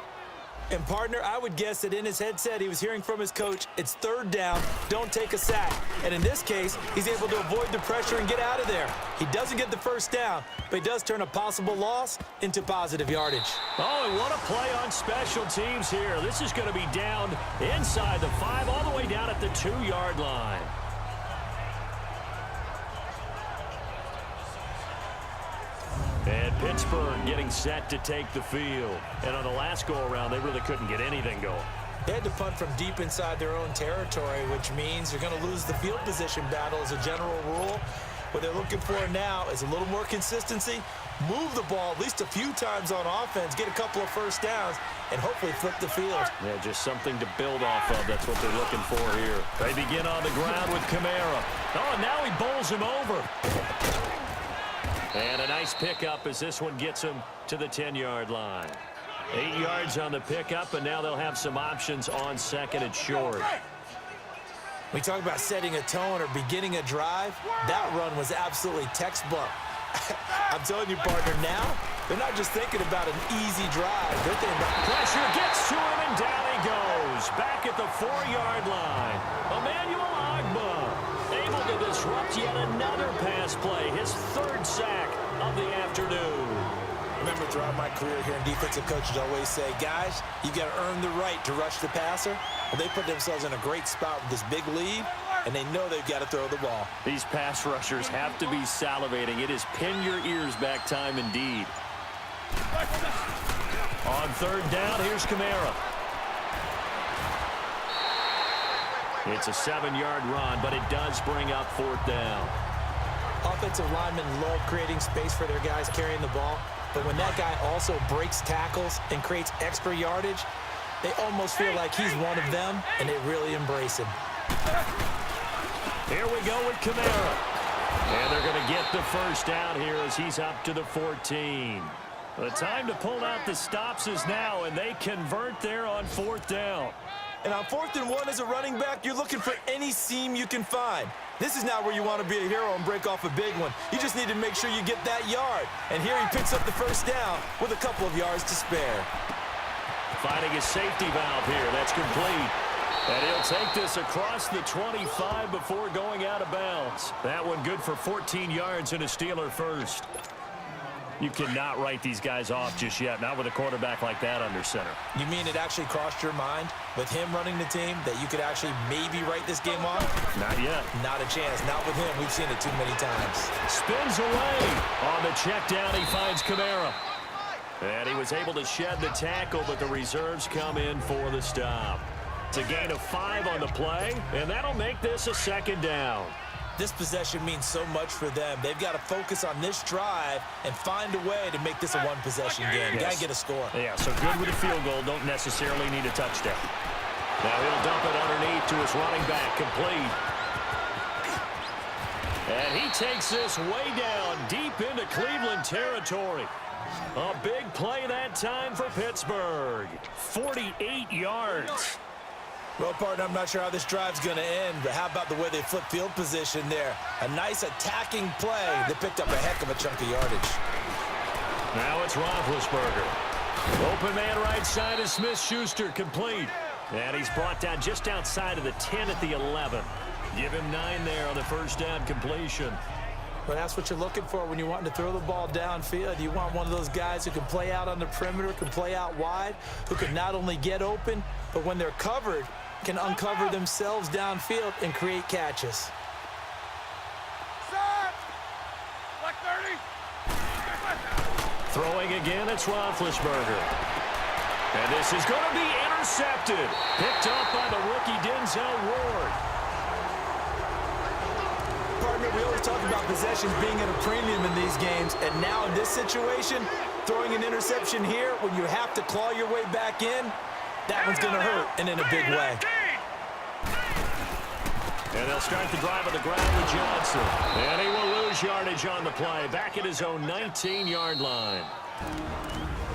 [SPEAKER 4] And, partner, I would guess that in his headset he was hearing from his coach, it's 3rd down, don't take a sack. And in this case, he's able to avoid the pressure and get out of there. He doesn't get the 1st down, but he does turn a possible loss into positive yardage.
[SPEAKER 3] Oh, and what a play on special teams here. This is going to be down inside the 5, all the way down at the 2-yard line. And Pittsburgh getting set to take the field. And on the last go-around, they really couldn't get anything going.
[SPEAKER 4] They had to punt from deep inside their own territory, which means you're going to lose the field position battle as a general rule. What they're looking for now is a little more consistency, move the ball at least a few times on offense, get a couple of 1st downs, and hopefully flip the field.
[SPEAKER 3] Yeah, just something to build off of. That's what they're looking for here. They begin on the ground with Kamara. Oh, and now he bowls him over. And a nice pickup as this one gets him to the 10-yard line. 8 yards on the pickup, and now they'll have some options on 2nd and short.
[SPEAKER 4] We talk about setting a tone or beginning a drive. That run was absolutely textbook. I'm telling you, partner, now They're not just thinking about an easy drive. They're thinking about
[SPEAKER 3] Pressure gets to him, and down he goes. Back at the 4-yard line. Emmanuel Agba able to disrupt yet another pass play. His third sack of the afternoon.
[SPEAKER 4] Remember, throughout my career here in defensive coaches always say, guys, you got to earn the right to rush the passer. Well, they put themselves in a great spot with this big lead, and they know they've got to throw the ball.
[SPEAKER 3] These pass rushers have to be salivating. It is pin your ears back time indeed. On third down, here's Kamara. It's a 7-yard run, but it does bring up fourth down.
[SPEAKER 7] Offensive linemen love creating space for their guys carrying the ball, but when that guy also breaks tackles and creates extra yardage, they almost feel like he's one of them, and they really embrace him.
[SPEAKER 3] Here we go with Kamara. And they're going to get the first down here as he's up to the 14. The time to pull out the stops is now, and they convert there on fourth down.
[SPEAKER 4] And on 4th and 1 as a running back, you're looking for any seam you can find. This is not where you want to be a hero and break off a big one. You just need to make sure you get that yard. And here he picks up the first down with a couple of yards to spare.
[SPEAKER 3] Finding his safety valve here. That's complete. And he'll take this across the 25 before going out of bounds. That one good for 14 yards and a Steeler first. You cannot write these guys off just yet, not with a quarterback like that under center.
[SPEAKER 4] You mean it actually crossed your mind with him running the team that you could actually maybe write this game off?
[SPEAKER 3] Not yet.
[SPEAKER 4] Not a chance. Not with him. We've seen it too many times.
[SPEAKER 3] Spins away. On the check down, he finds Kamara. And he was able to shed the tackle, but the reserves come in for the stop. It's a gain of 5 on the play, and that'll make this a second down.
[SPEAKER 4] This possession means so much for them. They've got to focus on this drive and find a way to make this a one-possession game.
[SPEAKER 3] Yes.
[SPEAKER 4] Got to get a score.
[SPEAKER 3] Yeah, so good with a field goal. Don't necessarily need a touchdown. Now he'll dump it underneath to his running back, complete. And he takes this way down, deep into Cleveland territory. A big play that time for Pittsburgh. 48 yards.
[SPEAKER 4] Well, partner, I'm not sure how this drive's going to end, but how about the way they flip field position there? A nice attacking play. They picked up a heck of a chunk of yardage.
[SPEAKER 3] Now it's Roethlisberger. Open man right side is Smith-Schuster, complete. And he's brought down just outside of the 10 at the 11. Give him 9 there on the first down completion.
[SPEAKER 7] But that's what you're looking for when you're wanting to throw the ball downfield. You want one of those guys who can play out on the perimeter, can play out wide, who can not only get open, but when they're covered, can uncover themselves downfield and create catches.
[SPEAKER 5] Like 30.
[SPEAKER 3] Throwing again, it's Roethlisberger. And this is going to be intercepted. Picked up by the rookie Denzel Ward.
[SPEAKER 4] Partner, we always talk about possessions being at a premium in these games, and now in this situation, throwing an interception here when you have to claw your way back in, that one's going to hurt, and in a big way.
[SPEAKER 3] And they'll start the drive on the ground with Johnson. And he will lose yardage on the play, back at his own 19-yard line.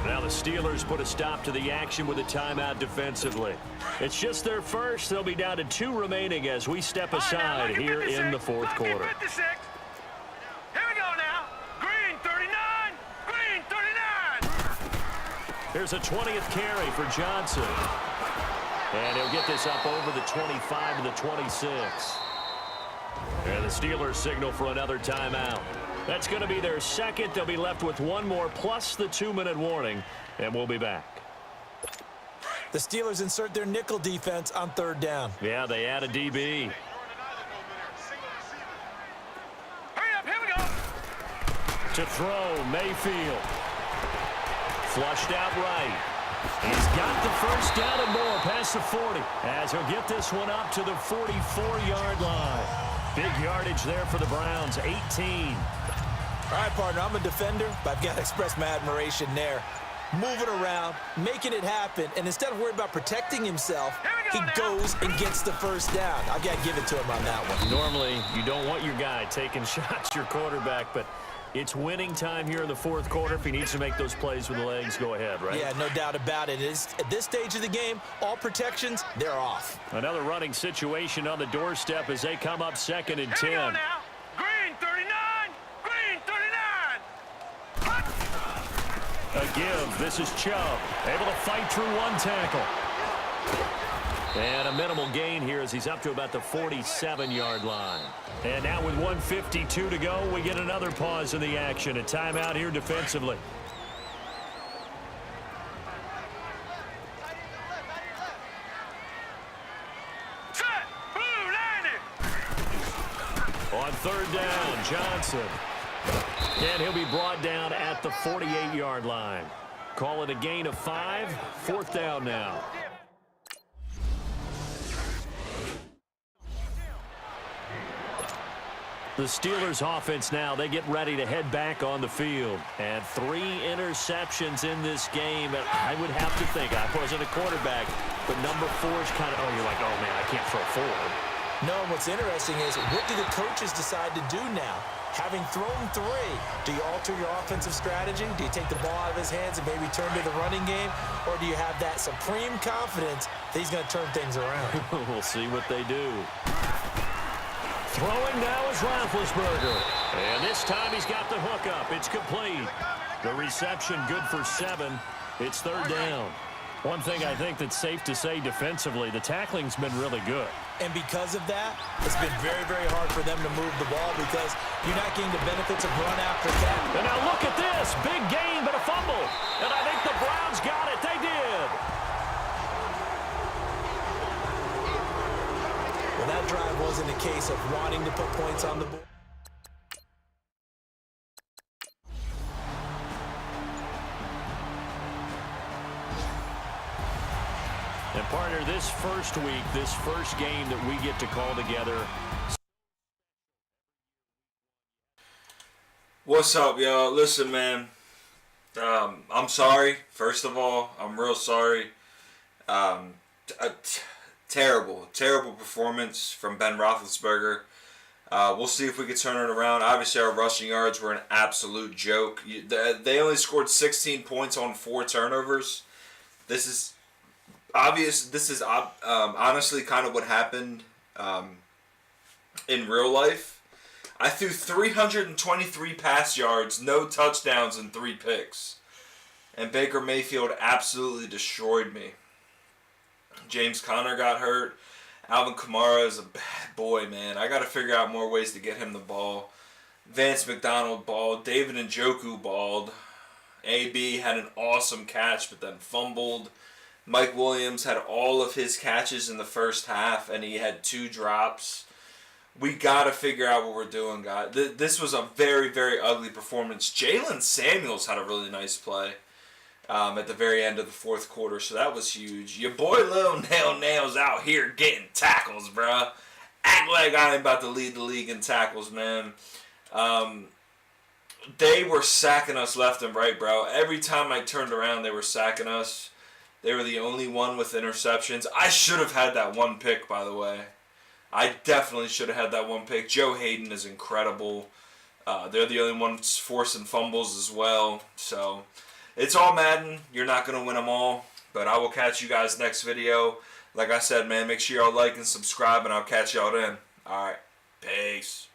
[SPEAKER 3] Now the Steelers put a stop to the action with a timeout defensively. It's just their first. They'll be down to 2 remaining as we step aside here in the fourth quarter.
[SPEAKER 5] 56. Here we go now. Green 39. Green 39.
[SPEAKER 3] Here's a 20th carry for Johnson. And he'll get this up over the 25 to the 26. And the Steelers signal for another timeout. That's going to be their second. They'll be left with 1 more plus the 2-minute warning, and we'll be back.
[SPEAKER 4] The Steelers insert their nickel defense on third down.
[SPEAKER 3] Yeah, they add a DB.
[SPEAKER 5] Hurry up, here we go.
[SPEAKER 3] To throw, Mayfield. Flushed out right. He's got the first down and more past the 40 as he'll get this one up to the 44-yard line. Big yardage there for the Browns, 18.
[SPEAKER 4] All right, partner, I'm a defender, but I've got to express my admiration there. Moving around, making it happen, and instead of worrying about protecting himself, he goes and gets the first down. I've got to give it to him on that one.
[SPEAKER 3] Normally, you don't want your guy taking shots, your quarterback, but it's winning time here in the fourth quarter. If he needs to make those plays with the legs, go ahead, right?
[SPEAKER 4] Yeah, no doubt about it. At this stage of the game, all protections, they're off.
[SPEAKER 3] Another running situation on the doorstep as they come up 2nd and 10.
[SPEAKER 5] Here we go now. Green 39. Green 39.
[SPEAKER 3] A give. This is Chubb. Able to fight through one tackle. And a minimal gain here as he's up to about the 47-yard line. And now with 1:52 to go, we get another pause in the action. A timeout here defensively.
[SPEAKER 5] Set. Blue, line it.
[SPEAKER 3] On third down, Johnson. And he'll be brought down at the 48-yard line. Call it a gain of 5. Fourth down now. The Steelers offense now, they get ready to head back on the field. And 3 interceptions in this game. And I would have to think, I wasn't a quarterback, but number 4 is kind of, you're like, oh man, I can't throw 4.
[SPEAKER 7] No, what's interesting is, what do the coaches decide to do now? Having thrown 3, do you alter your offensive strategy? Do you take the ball out of his hands and maybe turn to the running game? Or do you have that supreme confidence that he's going to turn things around?
[SPEAKER 3] We'll see what they do. Throwing now is Roethlisberger. And this time he's got the hook up. It's complete. The reception good for 7. It's third down. One thing I think that's safe to say defensively, the tackling's been really good.
[SPEAKER 7] And because of that, it's been very, very hard for them to move the ball because you're not getting the benefits of run after catch.
[SPEAKER 3] And now look at this. Big gain, but a fumble. And I think the Browns got it. They did.
[SPEAKER 7] Well, that drive wasn't a case of wanting to put points on the board.
[SPEAKER 3] And partner, this first week, this first game that we get to call together.
[SPEAKER 1] What's up, y'all? Listen, man. I'm sorry. First of all, I'm real sorry. Terrible performance from Ben Roethlisberger. We'll see if we can turn it around. Obviously, our rushing yards were an absolute joke. They only scored 16 points on 4 turnovers. This is obvious. This is honestly kind of what happened in real life. I threw 323 pass yards, no touchdowns, and 3 picks. And Baker Mayfield absolutely destroyed me. James Conner got hurt. Alvin Kamara is a bad boy, man. I got to figure out more ways to get him the ball. Vance McDonald balled. David Njoku balled. AB had an awesome catch, but then fumbled. Mike Williams had all of his catches in the first half, and he had 2 drops. We got to figure out what we're doing, guys. This was a very, very ugly performance. Jalen Samuels had a really nice play at the very end of the fourth quarter, so that was huge. Your boy Lil Nail's out here getting tackles, bruh. Act like I ain't about to lead the league in tackles, man. They were sacking us left and right, bro. Every time I turned around, they were sacking us. They were the only one with interceptions. I should have had that 1 pick, by the way. I definitely should have had that 1 pick. Joe Hayden is incredible. They're the only ones forcing fumbles as well. So, it's all Madden. You're not going to win them all. But I will catch you guys next video. Like I said, man, make sure y'all like and subscribe, and I'll catch y'all then. All right. Peace.